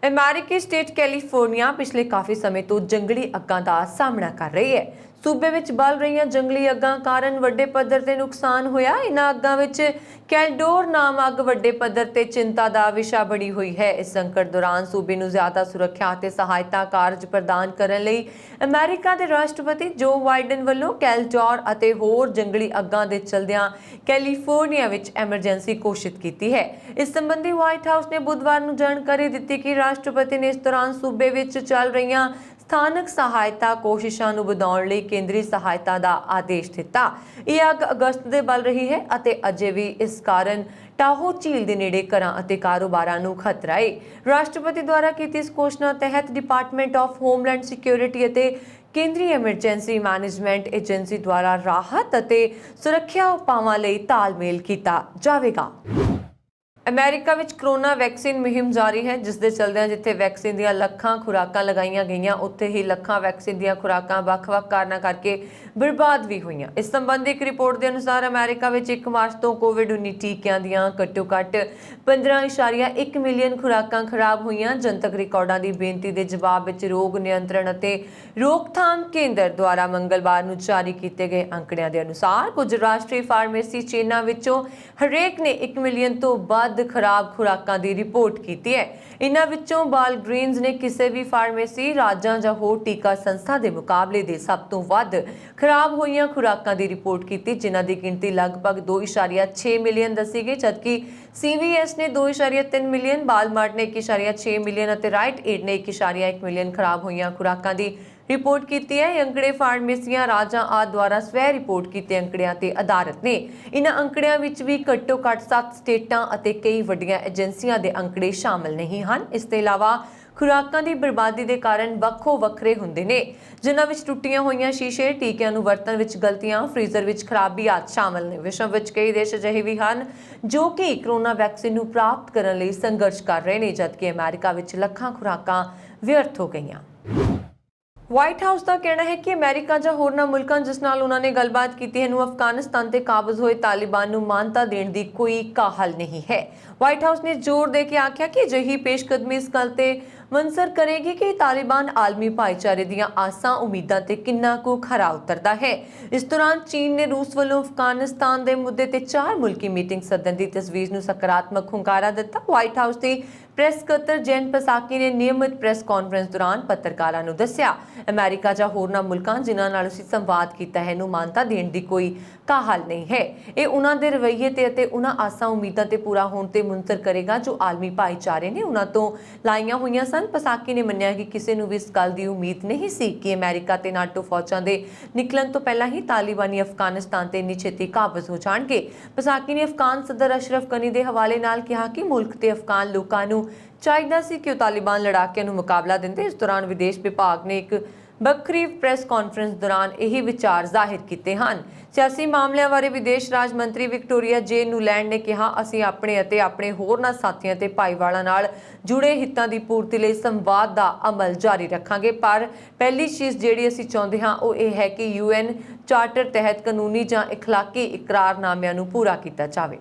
ਅਮਰੀਕੀ ਸਟੇਟ ਕੈਲੀਫੋਰਨੀਆ ਪਿਛਲੇ ਕਾਫੀ ਸਮੇਂ ਤੋਂ ਜੰਗਲੀ ਅੱਗਾਂ ਦਾ ਸਾਹਮਣਾ ਕਰ ਰਹੀ ਹੈ। ਸੂਬੇ ਵਿੱਚ ਬਲ ਰਹੀਆਂ ਜੰਗਲੀ ਅੱਗਾਂ ਕਾਰਨ ਵੱਡੇ ਪੱਧਰ ਤੇ ਨੁਕਸਾਨ ਹੋਇਆ। ਇਨ੍ਹਾਂ ਅੱਗਾਂ ਵਿੱਚ ਕੈਲਡੋਰ ਨਾਮ ਅੱਗ ਵੱਡੇ ਪੱਧਰ ਤੇ ਚਿੰਤਾ ਦਾ ਵਿਸ਼ਾ ਬਣੀ ਹੋਈ ਹੈ। ਇਸ ਸੰਕਟ ਦੌਰਾਨ ਸੂਬੇ ਨੂੰ ਜ਼ਿਆਦਾ ਸੁਰੱਖਿਆ ਅਤੇ ਸਹਾਇਤਾ ਕਾਰਜ ਪ੍ਰਦਾਨ ਕਰਨ ਲਈ ਅਮਰੀਕਾ ਦੇ ਰਾਸ਼ਟਰਪਤੀ ਜੋ ਬਾਈਡਨ ਵੱਲੋਂ ਕੈਲਡੋਰ ਅਤੇ ਹੋਰ ਜੰਗਲੀ ਅੱਗਾਂ ਦੇ ਚਲਦਿਆਂ ਕੈਲੀਫੋਰਨੀਆ ਵਿੱਚ ਐਮਰਜੈਂਸੀ ਘੋਸ਼ਿਤ ਕੀਤੀ ਹੈ। ਇਸ ਸੰਬੰਧੀ ਵਾਈਟ ਹਾਊਸ ਨੇ ਬੁੱਧਵਾਰ ਨੂੰ ਜਾਣਕਾਰੀ ਦਿੱਤੀ ਕਿ ਰਾਸ਼ਟਰਪਤੀ ਨੇ ਇਸ ਦੌਰਾਨ ਸੂਬੇ ਵਿੱਚ ਚੱਲ ਰਹੀਆਂ ਸਥਾਨਕ ਸਹਾਇਤਾ ਕੋਸ਼ਿਸ਼ਾਂ ਨੂੰ ਵਧਾਉਣ ਲਈ ਕੇਂਦਰੀ ਸਹਾਇਤਾ ਦਾ ਆਦੇਸ਼ ਦਿੱਤਾ। ਇਹ ਅੱਗ ਅਗਸਤ ਦੇ ਬਲ ਰਹੀ ਹੈ ਅਤੇ ਅਜੇ ਵੀ ਇਸ ਕਾਰਨ ਟਾਹੋ ਝੀਲ ਦੇ ਨੇੜੇ ਘਰਾਂ ਅਤੇ ਕਾਰੋਬਾਰਾਂ ਨੂੰ ਖਤਰਾ ਹੈ। ਰਾਸ਼ਟਰਪਤੀ ਦੁਆਰਾ ਕੀਤੀ ਇਸ ਘੋਸ਼ਣਾ ਤਹਿਤ ਡਿਪਾਰਟਮੈਂਟ ਆਫ ਹੋਮਲੈਂਡ ਸਿਕਿਉਰਿਟੀ ਅਤੇ ਕੇਂਦਰੀ ਐਮਰਜੈਂਸੀ ਮੈਨੇਜਮੈਂਟ ਏਜੰਸੀ ਦੁਆਰਾ ਰਾਹਤ ਅਤੇ ਸੁਰੱਖਿਆ ਉਪਾਵਾਂ ਲਈ ਤਾਲਮੇਲ ਕੀਤਾ ਜਾਵੇਗਾ। ਅਮਰੀਕਾ ਵਿੱਚ ਕਰੋਨਾ ਵੈਕਸੀਨ ਮੁਹਿੰਮ ਜਾਰੀ ਹੈ, ਜਿਸ ਦੇ ਚਲਦਿਆਂ ਜਿੱਥੇ ਵੈਕਸੀਨ ਦੀਆਂ ਲੱਖਾਂ ਖੁਰਾਕਾਂ ਲਗਾਈਆਂ ਗਈਆਂ, ਉੱਥੇ ਹੀ ਲੱਖਾਂ ਵੈਕਸੀਨ ਦੀਆਂ ਖੁਰਾਕਾਂ ਵੱਖ-ਵੱਖ ਕਾਰਨਾਂ ਕਰਕੇ ਬਰਬਾਦ ਵੀ ਹੋਈਆਂ। ਇਸ ਸੰਬੰਧੀ ਇੱਕ ਰਿਪੋਰਟ ਦੇ ਅਨੁਸਾਰ ਅਮਰੀਕਾ ਵਿੱਚ 1 ਮਾਰਚ ਤੋਂ ਕੋਵਿਡ-19 ਟੀਕਿਆਂ ਦੀਆਂ ਘੱਟੋ-ਘੱਟ 15.1 ਮਿਲੀਅਨ ਖੁਰਾਕਾਂ ਖਰਾਬ ਹੋਈਆਂ। ਜਨਤਕ ਰਿਕਾਰਡਾਂ ਦੀ ਬੇਨਤੀ ਦੇ ਜਵਾਬ ਵਿੱਚ ਰੋਗ ਨਿਯੰਤਰਣ ਅਤੇ ਰੋਕਥਾਮ ਕੇਂਦਰ ਦੁਆਰਾ ਮੰਗਲਵਾਰ ਨੂੰ ਜਾਰੀ ਕੀਤੇ ਗਏ ਅੰਕੜਿਆਂ ਦੇ ਅਨੁਸਾਰ ਕੁਝ ਰਾਸ਼ਟਰੀ ਫਾਰਮੇਸੀ ਚੇਨਾਂ ਵਿੱਚੋਂ ਹਰੇਕ ਨੇ 1 ਮਿਲੀਅਨ ਤੋਂ ਵੱਧ ਖਰਾਬ ਖੁਰਾਕਾਂ ਦੀ ਰਿਪੋਰਟ ਕੀਤੀ ਹੈ। ਇਨ੍ਹਾਂ ਵਿੱਚੋਂ ਵਾਲਗ੍ਰੀਨਜ਼ ਨੇ ਕਿਸੇ ਵੀ ਫਾਰਮੇਸੀ, ਰਾਜਾਂ ਜਾਂ ਹੋਰ ਟੀਕਾ ਸੰਸਥਾ ਦੇ ਮੁਕਾਬਲੇ ਦੇ ਸਭ ਤੋਂ ਵੱਧ ਖਰਾਬ ਹੋਈਆਂ ਖੁਰਾਕਾਂ ਦੀ ਰਿਪੋਰਟ ਕੀਤੀ, ਜਿਨ੍ਹਾਂ ਦੀ ਗਿਣਤੀ ਲਗਭਗ 2.6 ਮਿਲੀਅਨ ਦੱਸੀ ਗਈ, ਜਦਕਿ CVS ਨੇ 2.3 ਮਿਲੀਅਨ, ਵਾਲਮਾਰਟ ਨੇ 1.6 ਮਿਲੀਅਨ ਅਤੇ ਰਾਈਟ ਏਡ ਨੇ 1.1 ਮਿਲੀਅਨ ਖਰਾਬ ਹੋਈਆਂ ਖੁਰਾਕਾਂ ਦੀ ਰਿਪੋਰਟ ਕੀਤੀ ਹੈ। ਇਹ ਅੰਕੜੇ ਫਾਰਮੇਸੀਆਂ, ਰਾਜਾਂ ਆਦਿ ਦੁਆਰਾ ਸਵੈ ਰਿਪੋਰਟ ਕੀਤੇ ਅੰਕੜਿਆਂ ਤੇ ਆਧਾਰਿਤ ਨੇ। ਇਨ੍ਹਾਂ ਅੰਕੜਿਆਂ ਵਿੱਚ ਵੀ ਘੱਟੋ-ਘੱਟ 7 ਸਟੇਟਾਂ ਅਤੇ ਕਈ ਵੱਡੀਆਂ ਏਜੰਸੀਆਂ ਦੇ ਅੰਕੜੇ ਸ਼ਾਮਲ ਨਹੀਂ ਹਨ। ਇਸ ਤੋਂ ਇਲਾਵਾ ਖੁਰਾਕਾਂ ਦੀ ਬਰਬਾਦੀ ਦੇ ਕਾਰਨ ਵੱਖੋ-ਵੱਖਰੇ ਹੁੰਦੇ ਨੇ, ਜਿਨ੍ਹਾਂ ਵਿੱਚ ਟੁੱਟੀਆਂ ਹੋਈਆਂ ਸ਼ੀਸ਼ੇ, ਟੀਕਿਆਂ ਨੂੰ ਵਰਤਣ ਵਿੱਚ ਗਲਤੀਆਂ, ਫ੍ਰੀਜ਼ਰ ਵਿੱਚ ਖਰਾਬੀ ਆਦਿ ਸ਼ਾਮਲ ਨੇ। ਵਿਸ਼ਵ ਵਿੱਚ ਕਈ ਦੇਸ਼ ਅਜਿਹੇ ਵੀ ਹਨ ਜੋ ਕਿ ਕਰੋਨਾ ਵੈਕਸੀਨ ਨੂੰ ਪ੍ਰਾਪਤ ਕਰਨ ਲਈ ਸੰਘਰਸ਼ ਕਰ ਰਹੇ ਨੇ, ਜਦਕਿ ਅਮਰੀਕਾ ਵਿੱਚ ਲੱਖਾਂ ਖੁਰਾਕਾਂ ਵਿਅਰਥ ਹੋ ਗਈਆਂ। ਵਾਈਟ ਹਾਊਸ ਦਾ ਕਹਿਣਾ ਹੈ ਕਿ ਅਮਰੀਕਾ ਜਾਂ ਹੋਰਨਾਂ ਮੁਲਕਾਂ ਜਿਸ ਨਾਲ ਉਹਨਾਂ ਨੇ ਗੱਲਬਾਤ ਕੀਤੀ ਹੈ ਨੂੰ ਅਫਗਾਨਿਸਤਾਨ ਤੇ ਕਾਬਜ਼ ਹੋਏ ਤਾਲਿਬਾਨ ਨੂੰ ਮਾਨਤਾ ਦੇਣ ਦੀ ਕੋਈ ਕਾਹਲ ਨਹੀਂ ਹੈ। ਵਾਈਟ ਹਾਊਸ ਨੇ ਜ਼ੋਰ ਦੇ ਕੇ ਆਖਿਆ ਕਿ ਅਜਿਹੀ ਪੇਸ਼ਕਦਮੀ ਇਸ ਗੱਲ ਤੇ ਮਨਜ਼ਰ ਕਰੇਗੀ ਕਿ ਤਾਲਿਬਾਨ ਆਲਮੀ ਭਾਈਚਾਰੇ ਦੀਆਂ ਆਸਾਂ ਉਮੀਦਾਂ ਤੇ ਕਿੰਨਾ ਕੁ ਖਰਾ ਉਤਰਦਾ ਹੈ। ਇਸ ਦੌਰਾਨ ਚੀਨ ਨੇ ਰੂਸ ਵੱਲੋਂ ਅਫਗਾਨਿਸਤਾਨ ਦੇ ਮੁੱਦੇ ਤੇ 4 ਮੁਲਕੀ ਮੀਟਿੰਗ ਸੱਦਣ ਦੀ ਤਜਵੀਜ਼ ਨੂੰ ਸਕਾਰਾਤਮਕ ਹੁੰਗਾਰਾ ਦਿੱਤਾ। ਵਾਈਟ ਹਾਊਸ ਦੀ ਪ੍ਰੈਸ ਸਕੱਤਰ ਜੈਨ ਪਸਾਕੀ ਨੇ ਨਿਯਮਿਤ ਪ੍ਰੈਸ ਕਾਨਫਰੰਸ ਦੌਰਾਨ ਪੱਤਰਕਾਰਾਂ ਨੂੰ ਦੱਸਿਆ, ਅਮਰੀਕਾ ਜਾਂ ਹੋਰਨਾਂ ਮੁਲਕਾਂ ਜਿਨ੍ਹਾਂ ਨਾਲ ਅਸੀਂ ਸੰਵਾਦ ਕੀਤਾ ਹੈ ਨੂੰ ਮਾਨਤਾ ਦੇਣ ਦੀ ਕੋਈ ਕਾਹਲ ਨਹੀਂ ਹੈ। ਇਹ ਉਹਨਾਂ ਦੇ ਰਵੱਈਏ ਤੇ ਅਤੇ ਉਹਨਾਂ ਆਸਾਂ ਉਮੀਦਾਂ ਤੇ ਪੂਰਾ ਹੋਣ ਤੇ ਮੁਨਸਰ ਕਰੇਗਾ ਜੋ ਆਲਮੀ ਭਾਈਚਾਰੇ ਨੇ ਉਹਨਾਂ ਤੋਂ ਲਾਈਆਂ ਹੋਈਆਂ ਸਨ। ਪਸਾਕੀ ਨੇ ਮੰਨਿਆ ਕਿ ਕਿਸੇ ਨੂੰ ਵੀ ਇਸ ਗੱਲ ਦੀ ਉਮੀਦ ਨਹੀਂ ਸੀ ਕਿ ਅਮਰੀਕਾ ਤੇ ਨਾਟੋ ਫੌਜਾਂ ਦੇ ਨਿਕਲਣ ਤੋਂ ਪਹਿਲਾਂ ਹੀ ਤਾਲਿਬਾਨੀ ਅਫਗਾਨਿਸਤਾਨ ਤੇ ਇੰਨੀ ਛੇਤੀ ਕਾਬਜ਼ ਹੋ ਜਾਣਗੇ। ਪਸਾਕੀ ਨੇ ਅਫਗਾਨ ਸਦਰ ਅਸ਼ਰਫ ਗਨੀ ਦੇ ਹਵਾਲੇ ਨਾਲ ਕਿਹਾ ਕਿ ਮੁਲਕ ਤੇ ਅਫਗਾਨ ਲੋਕਾਂ ਨੂੰ ਚਾਹੀਦਾ ਸੀ ਕਿ ਉਹ ਤਾਲਿਬਾਨ ਲੜਾਕਿਆਂ ਨੂੰ ਮੁਕਾਬਲਾ ਦਿੰਦੇ। ਇਸ ਦੌਰਾਨ ਵਿਦੇਸ਼ ਵਿਭਾਗ ਨੇ ਇੱਕ ਵੱਖਰੀ ਪ੍ਰੈਸ ਕਾਨਫਰੰਸ ਦੌਰਾਨ ਇਹ ਵਿਚਾਰ ਜ਼ਾਹਿਰ ਕੀਤੇ ਹਨ। ਸਿਆਸੀ ਮਾਮਲਿਆਂ ਬਾਰੇ ਵਿਦੇਸ਼ ਰਾਜ ਮੰਤਰੀ ਵਿਕਟੋਰੀਆ ਜੇ ਨੂਲੈਂਡ ਨੇ ਕਿਹਾ, ਅਸੀਂ ਆਪਣੇ ਅਤੇ ਆਪਣੇ ਹੋਰਨਾਂ ਸਾਥੀਆਂ ਤੇ ਭਾਈਵਾਲਾਂ ਨਾਲ ਜੁੜੇ ਹਿੱਤਾਂ ਦੀ ਪੂਰਤੀ ਲਈ ਸੰਵਾਦ ਦਾ ਅਮਲ ਜਾਰੀ ਰੱਖਾਂਗੇ, ਪਰ ਪਹਿਲੀ ਚੀਜ਼ ਜਿਹੜੀ ਅਸੀਂ ਚਾਹੁੰਦੇ ਹਾਂ ਉਹ ਇਹ ਹੈ ਕਿ UN ਚਾਰਟਰ ਤਹਿਤ ਕਾਨੂੰਨੀ ਜਾਂ ਇਖਲਾਕੀ ਇਕਰਾਰਨਾਮਿਆਂ ਨੂੰ ਪੂਰਾ ਕੀਤਾ ਜਾਵੇ।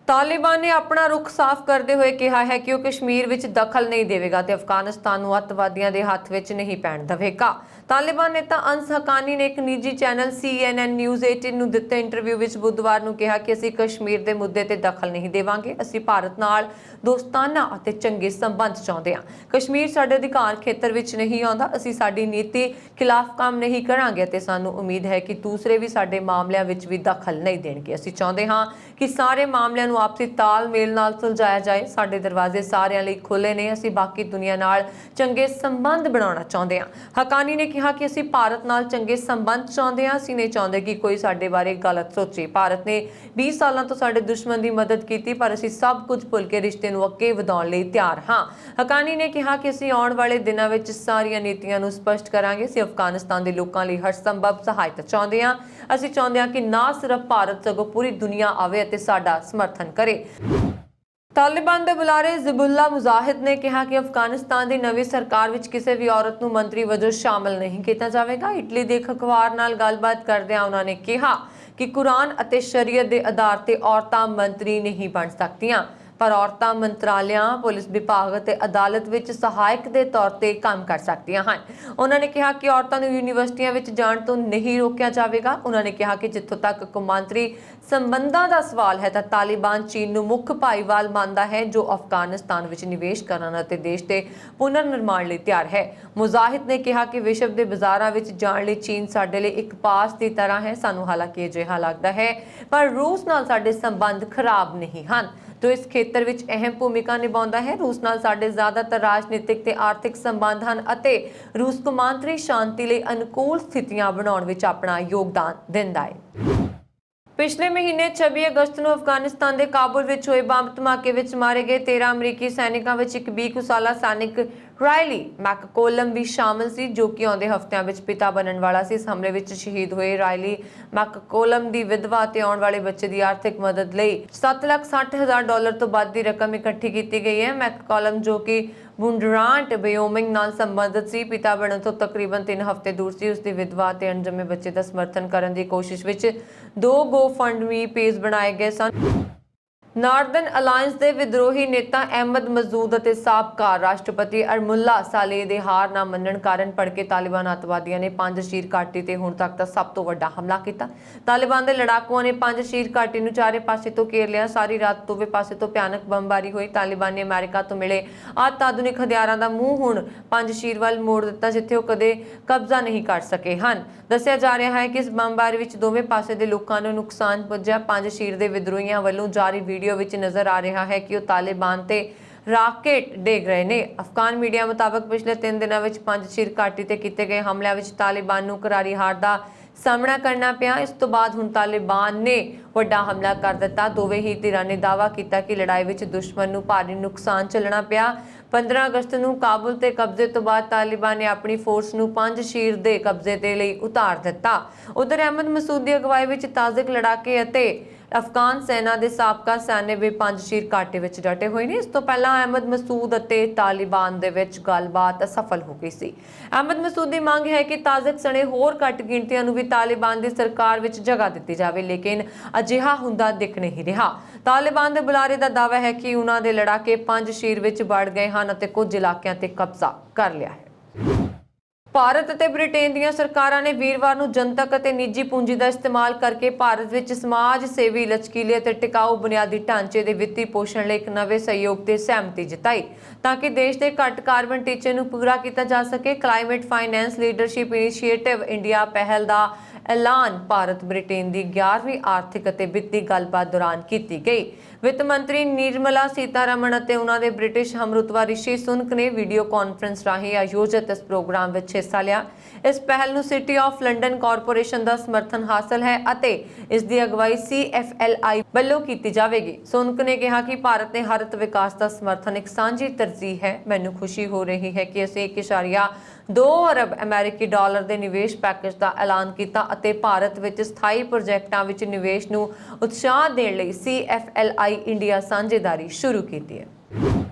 ਤਾਲਿਬਾਨ ਨੇ ਆਪਣਾ ਰੁਖ ਸਾਫ਼ ਕਰਦੇ ਹੋਏ ਕਿਹਾ ਹੈ ਕਿ ਉਹ ਕਸ਼ਮੀਰ ਵਿੱਚ ਦਖਲ ਨਹੀਂ ਦੇਵੇਗਾ ਤੇ ਅਫਗਾਨਿਸਤਾਨ ਨੂੰ ਅੱਤਵਾਦੀਆਂ ਦੇ ਹੱਥ ਵਿੱਚ ਨਹੀਂ ਪੈਣ ਦੇਵੇਗਾ। ਤਾਲਿਬਾਨ ਨੇਤਾ ਅਨਸ ਹਕਾਨੀ ਨੇ ਇੱਕ ਨਿੱਜੀ ਚੈਨਲ CNN ਨਿਊਜ਼ 18 ਨੂੰ ਦਿੱਤੇ ਇੰਟਰਵਿਊ ਵਿੱਚ ਬੁੱਧਵਾਰ ਨੂੰ ਕਿਹਾ ਕਿ ਅਸੀਂ ਕਸ਼ਮੀਰ ਦੇ ਮੁੱਦੇ ਤੇ ਦਖਲ ਨਹੀਂ ਦੇਵਾਂਗੇ। ਅਸੀਂ ਭਾਰਤ ਨਾਲ ਦੋਸਤਾਨਾ ਅਤੇ ਚੰਗੇ ਸੰਬੰਧ ਚਾਹੁੰਦੇ ਹਾਂ। ਕਸ਼ਮੀਰ ਸਾਡੇ ਅਧਿਕਾਰ ਖੇਤਰ ਵਿੱਚ ਨਹੀਂ ਆਉਂਦਾ। ਅਸੀਂ ਸਾਡੀ ਨੀਤੀ ਖਿਲਾਫ ਕੰਮ ਨਹੀਂ ਕਰਾਂਗੇ ਅਤੇ ਸਾਨੂੰ ਉਮੀਦ ਹੈ ਕਿ ਦੂਸਰੇ ਵੀ ਸਾਡੇ ਮਾਮਲਿਆਂ ਵਿੱਚ ਵੀ ਦਖਲ ਨਹੀਂ ਦੇਣਗੇ। ਅਸੀਂ ਚਾਹੁੰਦੇ ਹਾਂ ਕਿ ਸਾਰੇ ਮਾਮਲਿਆਂ ਨੂੰ ਆਪਸੀ ਤਾਲਮੇਲ ਨਾਲ ਸੁਲਝਾਇਆ ਜਾਏ। ਸਾਡੇ ਦਰਵਾਜ਼ੇ ਸਾਰਿਆਂ ਲਈ ਖੁੱਲੇ ਨੇ। ਅਸੀਂ ਬਾਕੀ ਦੁਨੀਆ ਨਾਲ ਚੰਗੇ ਸੰਬੰਧ ਬਣਾਉਣਾ ਚਾਹੁੰਦੇ ਹਾਂ। ਹਕਾਨੀ ਨੇ ਕਿਹਾ ਕਿ ਅਸੀਂ ਭਾਰਤ ਨਾਲ ਚੰਗੇ ਸੰਬੰਧ ਚਾਹੁੰਦੇ ਹਾਂ। ਅਸੀਂ ਨਹੀਂ ਚਾਹੁੰਦੇ ਕਿ ਕੋਈ ਸਾਡੇ ਬਾਰੇ ਗਲਤ ਸੋਚੇ। ਭਾਰਤ ਨੇ 20 ਸਾਲਾਂ ਤੋਂ ਸਾਡੇ ਦੁਸ਼ਮਣ ਦੀ ਮਦਦ ਕੀਤੀ, ਪਰ ਅਸੀਂ ਸਭ ਕੁਝ ਭੁੱਲ ਕੇ ਰਿਸ਼ਤੇ ਨੂੰ ਅੱਗੇ ਵਧਾਉਣ ਲਈ ਤਿਆਰ ਹਾਂ। ਹਕਾਨੀ ਨੇ ਕਿਹਾ ਕਿ ਅਸੀਂ ਆਉਣ ਵਾਲੇ ਦਿਨਾਂ ਵਿੱਚ ਸਾਰੀਆਂ ਨੀਤੀਆਂ ਨੂੰ ਸਪਸ਼ਟ ਕਰਾਂਗੇ। ਅਸੀਂ ਅਫਗਾਨਿਸਤਾਨ ਦੇ ਲੋਕਾਂ ਲਈ ਹਰ ਸੰਭਵ ਸਹਾਇਤਾ ਚਾਹੁੰਦੇ ਹਾਂ। ਅਸੀਂ ਚਾਹੁੰਦੇ ਹਾਂ ਕਿ ਨਾ ਸਿਰਫ ਭਾਰਤ ਸਗੋਂ ਪੂਰੀ ਦੁਨੀਆ ਆਵੇ ਅਤੇ ਸਾਡਾ ਸਮਰਥਨ ਕਰੇ। ਤਾਲਿਬਾਨ ਦੇ ਬੁਲਾਰੇ ਜ਼ਬੀਉल्लाह ਮੁਜਾਹਿਦ ਨੇ ਕਿਹਾ ਕਿ ਅਫਗਾਨਿਸਤਾਨ ਦੀ ਨਵੀਂ ਸਰਕਾਰ ਵਿੱਚ ਕਿਸੇ ਵੀ ਔਰਤ ਨੂੰ ਮੰਤਰੀ ਵਜੋਂ ਸ਼ਾਮਲ ਨਹੀਂ ਕੀਤਾ ਜਾਵੇਗਾ। ਇਟਲੀ ਦੇ ਇੱਕ ਅਖਬਾਰ ਨਾਲ ਗੱਲਬਾਤ ਕਰਦਿਆਂ ਉਹਨਾਂ ਨੇ ਕਿਹਾ ਕਿ ਕੁਰਾਨ ਅਤੇ ਸ਼ਰੀਅਤ ਦੇ ਆਧਾਰ ਤੇ ਔਰਤਾਂ ਮੰਤਰੀ ਨਹੀਂ ਬਣ ਸਕਦੀਆਂ, ਪਰ ਔਰਤਾਂ ਮੰਤਰਾਲਿਆਂ, ਪੁਲਿਸ ਵਿਭਾਗ ਅਤੇ ਅਦਾਲਤ ਵਿੱਚ ਸਹਾਇਕ ਦੇ ਤੌਰ ਤੇ ਕੰਮ ਕਰ ਸਕਦੀਆਂ ਹਨ। ਉਹਨਾਂ ਨੇ ਕਿਹਾ ਕਿ ਔਰਤਾਂ ਨੂੰ ਯੂਨੀਵਰਸਿਟੀਆਂ ਵਿੱਚ ਜਾਣ ਤੋਂ ਨਹੀਂ ਰੋਕਿਆ ਜਾਵੇਗਾ। ਉਹਨਾਂ ਨੇ ਕਿਹਾ ਕਿ ਜਿੱਥੋਂ ਤੱਕ ਕੌਮਾਂਤਰੀ ਸੰਬੰਧਾਂ ਦਾ ਸਵਾਲ ਹੈ ਤਾਂ ਤਾਲਿਬਾਨ ਚੀਨ ਨੂੰ ਮੁੱਖ ਭਾਈਵਾਲ ਮੰਨਦਾ ਹੈ, ਜੋ ਅਫਗਾਨਿਸਤਾਨ ਵਿੱਚ ਨਿਵੇਸ਼ ਕਰਨ ਅਤੇ ਦੇਸ਼ ਦੇ ਪੁਨਰ ਨਿਰਮਾਣ ਲਈ ਤਿਆਰ ਹੈ। ਮੁਜਾਹਿਦ ਨੇ ਕਿਹਾ ਕਿ ਵਿਸ਼ਵ ਦੇ ਬਾਜ਼ਾਰਾਂ ਵਿੱਚ ਜਾਣ ਲਈ ਚੀਨ ਸਾਡੇ ਲਈ ਇੱਕ ਪਾਸ ਦੀ ਤਰ੍ਹਾਂ ਹੈ। ਸਾਨੂੰ ਹਾਲਾਂਕਿ ਅਜਿਹਾ ਲੱਗਦਾ ਹੈ, ਪਰ ਰੂਸ ਨਾਲ ਸਾਡੇ ਸੰਬੰਧ ਖਰਾਬ ਨਹੀਂ ਹਨ। ਜੋ ਇਸ ਖੇਤਰ ਵਿੱਚ ਅਹਿਮ ਭੂਮਿਕਾ ਨਿਭਾਉਂਦਾ ਹੈ। ਰੂਸ ਨਾਲ ਸਾਡੇ ਜ਼ਿਆਦਾਤਰ ਰਾਜਨੀਤਿਕ ਤੇ ਆਰਥਿਕ ਸੰਬੰਧ ਹਨ ਅਤੇ ਰੂਸ ਕੌਮਾਂਤਰੀ ਸ਼ਾਂਤੀ ਲਈ ਅਨੁਕੂਲ ਸਥਿਤੀਆਂ ਬਣਾਉਣ ਵਿੱਚ ਆਪਣਾ ਯੋਗਦਾਨ ਦਿੰਦਾ ਹੈ। ਪਿਛਲੇ ਮਹੀਨੇ 26 ਅਗਸਤ ਨੂੰ ਅਫਗਾਨਿਸਤਾਨ ਦੇ ਕਾਬੁਲ ਵਿੱਚ ਹੋਏ ਬੰਬ ਧਮਾਕੇ ਵਿੱਚ ਮਾਰੇ ਗਏ 13 ਅਮਰੀਕੀ ਸੈਨਿਕਾਂ ਵਿੱਚ ਇੱਕ 20 ਕੁ ਸਾਲਾ ਸੈਨਿਕ ਰਾਇਲੀ ਮੈਕਕੋਲਮ ਵੀ ਸ਼ਾਮਲ ਸੀ, ਜੋ ਕਿ ਆਉਂਦੇ ਹਫ਼ਤਿਆਂ ਵਿੱਚ ਪਿਤਾ ਬਣਨ ਵਾਲਾ ਸੀ। ਇਸ ਹਮਲੇ ਵਿੱਚ ਸ਼ਹੀਦ ਹੋਏ ਰਾਇਲੀ ਮੈਕਕੋਲਮ ਦੀ ਵਿਧਵਾ ਤੇ ਆਉਣ ਵਾਲੇ ਬੱਚੇ ਦੀ ਆਰਥਿਕ ਮਦਦ ਲਈ $7,60,000 ਤੋਂ ਵੱਧ ਦੀ ਰਕਮ ਇਕੱਠੀ ਕੀਤੀ ਗਈ ਹੈ। ਮੈਕਕੋਲਮ, ਜੋ ਕਿ ਬੁੰਡਰਾਂਟ ਵਾਇਓਮਿੰਗ ਨਾਲ ਸੰਬੰਧਿਤ ਸੀ, ਪਿਤਾ ਬਣਨ ਤੋਂ ਤਕਰੀਬਨ 3 ਹਫ਼ਤੇ ਦੂਰ ਸੀ। ਉਸ ਦੀ ਵਿਧਵਾ ਤੇ ਅਣਜੰਮੇ ਬੱਚੇ ਦਾ ਸਮਰਥਨ ਕਰਨ ਦੀ ਕੋਸ਼ਿਸ਼ ਵਿੱਚ 2 GoFundMe ਪੇਜ ਬਣਾਏ ਗਏ ਸਨ। ਨਾਰਦਰਨ ਅਲਾਇੰਸ ਦੇ ਵਿਦਰੋਹੀ ਨੇਤਾ ਅਹਿਮਦ ਮਸੂਦ ਅਤੇ ਸਾਬਕਾ ਰਾਸ਼ਟਰਪਤੀ ਅਰਮੁੱਲਾ ਸਾਲੇਹ ਦੇ ਹਾਰ ਨਾ ਮੰਨਣ ਕਾਰਨ ਭੜਕੇ ਤਾਲਿਬਾਨ ਅੱਤਵਾਦੀਆਂ ਨੇ ਪੰਜਸ਼ੀਰ ਘਾਟੀ ਤੇ ਹੁਣ ਤੱਕ ਦਾ ਸਭ ਤੋਂ ਵੱਡਾ ਹਮਲਾ ਕੀਤਾ। ਤਾਲਿਬਾਨ ਦੇ ਲੜਾਕੂਆਂ ਨੇ ਪੰਜਸ਼ੀਰ ਘਾਟੀ ਨੂੰ ਚਾਰੇ ਪਾਸੇ ਤੋਂ ਘੇਰ ਲਿਆ। ਸਾਰੀ ਰਾਤ ਦੋਵੇਂ ਪਾਸੇ ਤੋਂ ਭਿਆਨਕ ਬੰਬਾਰੀ ਹੋਈ। ਤਾਲਿਬਾਨ ਨੇ ਅਮਰੀਕਾ ਤੋਂ ਮਿਲੇ ਅਤਿਆਧੁਨਿਕ ਹਥਿਆਰਾਂ ਦਾ ਮੂੰਹ ਹੁਣ ਪੰਜਸ਼ੀਰ ਵੱਲ ਮੋੜ ਦਿੱਤਾ, ਜਿੱਥੇ ਉਹ ਕਦੇ ਕਬਜ਼ਾ ਨਹੀਂ ਕਰ ਸਕੇ ਹਨ। ਦੱਸਿਆ ਜਾ ਰਿਹਾ ਹੈ ਕਿ ਇਸ ਬੰਬਾਰੀ ਵਿੱਚ ਦੋਵੇਂ ਪਾਸੇ ਦੇ ਲੋਕਾਂ ਨੂੰ ਨੁਕਸਾਨ ਪੁੱਜਿਆ। ਪੰਜਸ਼ੀਰ ਦੇ ਵਿਦਰੋਹੀਆਂ ਵੱਲੋਂ ਜਾਰੀ ਵੀਡੀਓ ਵਿੱਚ ਨਜ਼ਰ ਆ ਰਿਹਾ ਹੈ ਕਿ ਉਹ ਤਾਲਿਬਾਨ ਤੇ ਰਾਕੇਟ ਡੇਗ ਰਹੇ ਨੇ। ਅਫਗਾਨ ਮੀਡੀਆ ਮੁਤਾਬਕ ਪਿਛਲੇ 3 ਦਿਨਾਂ ਵਿੱਚ ਪੰਜਸ਼ੀਰ ਘਾਟੀ ਤੇ ਕੀਤੇ ਗਏ ਹਮਲਿਆਂ ਵਿੱਚ ਤਾਲਿਬਾਨ ਨੂੰ ਕਰਾਰੀ ਹਾਰ ਦਾ ਸਾਹਮਣਾ ਕਰਨਾ ਪਿਆ। ਇਸ ਤੋਂ ਬਾਅਦ ਹੁਣ ਤਾਲਿਬਾਨ ਨੇ ਵੱਡਾ ਹਮਲਾ ਕਰ ਦਿੱਤਾ। ਦੋਵੇਂ ਹੀ ਧਿਰਾਂ ਨੇ ਦਾਅਵਾ ਕੀਤਾ ਕਿ ਲੜਾਈ ਵਿੱਚ ਦੁਸ਼ਮਣ ਨੂੰ ਭਾਰੀ ਨੁਕਸਾਨ ਝੱਲਣਾ ਪਿਆ। 15 ਅਗਸਤ ਨੂੰ ਕਾਬੁਲ ਤੇ ਕਬਜ਼ੇ ਤੋਂ ਬਾਅਦ ਤਾਲਿਬਾਨ ਨੇ ਆਪਣੀ ਫੋਰਸ ਨੂੰ ਪੰਜਸ਼ੀਰ ਦੇ ਕਬਜ਼ੇ ਦੇ ਲਈ ਉਤਾਰ ਦਿੱਤਾ। ਉਧਰ ਅਹਿਮਦ ਮਸੂਦ ਦੀ ਅਗਵਾਈ ਵਿੱਚ ਤਾਜ਼ਕ ਲੜਾਕੇ ਅਤੇ ਅਫਗਾਨ ਸੈਨਾ ਦੇ ਸਾਬਕਾ ਸੈਨਿਕ ਵੀ ਪੰਜਸ਼ੀਰ ਘਾਟੀ ਵਿੱਚ ਡਟੇ ਹੋਏ ਨੇ। ਇਸ ਤੋਂ ਪਹਿਲਾਂ ਅਹਿਮਦ ਮਸੂਦ ਅਤੇ ਤਾਲਿਬਾਨ ਦੇ ਵਿੱਚ ਗੱਲਬਾਤ ਅਸਫਲ ਹੋ ਗਈ ਸੀ। ਅਹਿਮਦ ਮਸੂਦ ਦੀ ਮੰਗ ਹੈ ਕਿ ਤਾਜ਼ਕ ਸਣੇ ਹੋਰ ਘੱਟ ਗਿਣਤੀਆਂ ਨੂੰ ਵੀ ਤਾਲਿਬਾਨ ਦੀ ਸਰਕਾਰ ਵਿੱਚ ਜਗ੍ਹਾ ਦਿੱਤੀ ਜਾਵੇ, ਲੇਕਿਨ ਅਜਿਹਾ ਹੁੰਦਾ ਦਿਖ ਨਹੀਂ ਰਿਹਾ। ਤਾਲਿਬਾਨ ਦੇ ਬੁਲਾਰੇ ਦਾ ਦਾਅਵਾ ਹੈ ਕਿ ਉਹਨਾਂ ਦੇ ਲੜਾਕੇ ਪੰਜਸ਼ੀਰ ਵਿੱਚ ਵੜ ਗਏ ਹਨ ਅਤੇ ਕੁਝ ਇਲਾਕਿਆਂ ਤੇ ਕਬਜ਼ਾ ਕਰ ਲਿਆ ਹੈ। ਭਾਰਤ ਅਤੇ ਬ੍ਰਿਟੇਨ ਦੀਆਂ ਸਰਕਾਰਾਂ ਨੇ ਵੀਰਵਾਰ ਨੂੰ ਜਨਤਕ ਅਤੇ ਨਿੱਜੀ ਪੂੰਜੀ ਦਾ ਇਸਤੇਮਾਲ ਕਰਕੇ ਭਾਰਤ ਵਿੱਚ ਸਮਾਜ ਸੇਵੀ, ਲਚਕੀਲੇ ਅਤੇ ਟਿਕਾਊ ਬੁਨਿਆਦੀ ਢਾਂਚੇ ਦੇ ਵਿੱਤੀ ਪੋਸ਼ਣ ਲਈ ਇੱਕ ਨਵੇਂ ਸਹਿਯੋਗ ਤੇ ਸਹਿਮਤੀ ਜਤਾਈ, ਤਾਂ ਕਿ ਦੇਸ਼ ਦੇ ਘੱਟ ਕਾਰਬਨ ਟੀਚੇ ਨੂੰ ਪੂਰਾ ਕੀਤਾ ਜਾ ਸਕੇ। Climate finance leadership initiative India ਪਹਿਲ ਦਾ ਐਲਾਨ ਭਾਰਤ ਬ੍ਰਿਟੇਨ ਦੀ 11ਵੀਂ ਆਰਥਿਕ ਅਤੇ ਵਿੱਤੀ ਗੱਲਬਾਤ ਦੌਰਾਨ ਕੀਤੀ ਗਈ। ਵਿੱਤ ਮੰਤਰੀ ਨਿਰਮਲਾ ਸੀਤਾਰਮਣ ਅਤੇ ਉਹਨਾਂ ਦੇ ਬ੍ਰਿਟਿਸ਼ ਹਮਰੁਤਬਾ ਰਿਸ਼ੀ ਸੁਨਕ ਨੇ ਵੀਡੀਓ ਕਾਨਫਰੰਸ ਰਾਹੀਂ ਆਯੋਜਿਤ ਇਸ ਪ੍ਰੋਗਰਾਮ ਵਿੱਚ ਹਿੱਸਾ ਲਿਆ। ਇਸ ਪਹਿਲ ਨੂੰ ਸਿਟੀ ਆਫ ਲੰਡਨ ਕਾਰਪੋਰੇਸ਼ਨ ਦਾ ਸਮਰਥਨ ਹਾਸਲ ਹੈ ਅਤੇ ਇਸ ਦੀ ਅਗਵਾਈ CFLI ਵੱਲੋਂ ਕੀਤੀ ਜਾਵੇਗੀ। ਸੁਨਕ ਨੇ ਕਿਹਾ ਕਿ ਭਾਰਤ ਦੇ ਹਰਿਤ ਵਿਕਾਸ ਦਾ ਸਮਰਥਨ ਇੱਕ ਸਾਂਝੀ ਤਰਜੀਹ ਹੈ। ਮੈਨੂੰ ਖੁਸ਼ੀ ਹੋ ਰਹੀ ਹੈ ਕਿ ਅਸੀਂ 1.2 ਅਰਬ ਅਮਰੀਕੀ ਡਾਲਰ ਦੇ ਨਿਵੇਸ਼ ਪੈਕੇਜ ਦਾ ਐਲਾਨ ਕੀਤਾ ਅਤੇ ਭਾਰਤ ਵਿੱਚ ਸਥਾਈ ਪ੍ਰੋਜੈਕਟਾਂ ਵਿੱਚ ਨਿਵੇਸ਼ ਨੂੰ ਉਤਸ਼ਾਹ ਦੇਣ ਲਈ CFLI ਇੰਡੀਆ ਸਾਂਝੇਦਾਰੀ ਸ਼ੁਰੂ ਕੀਤੀ ਹੈ।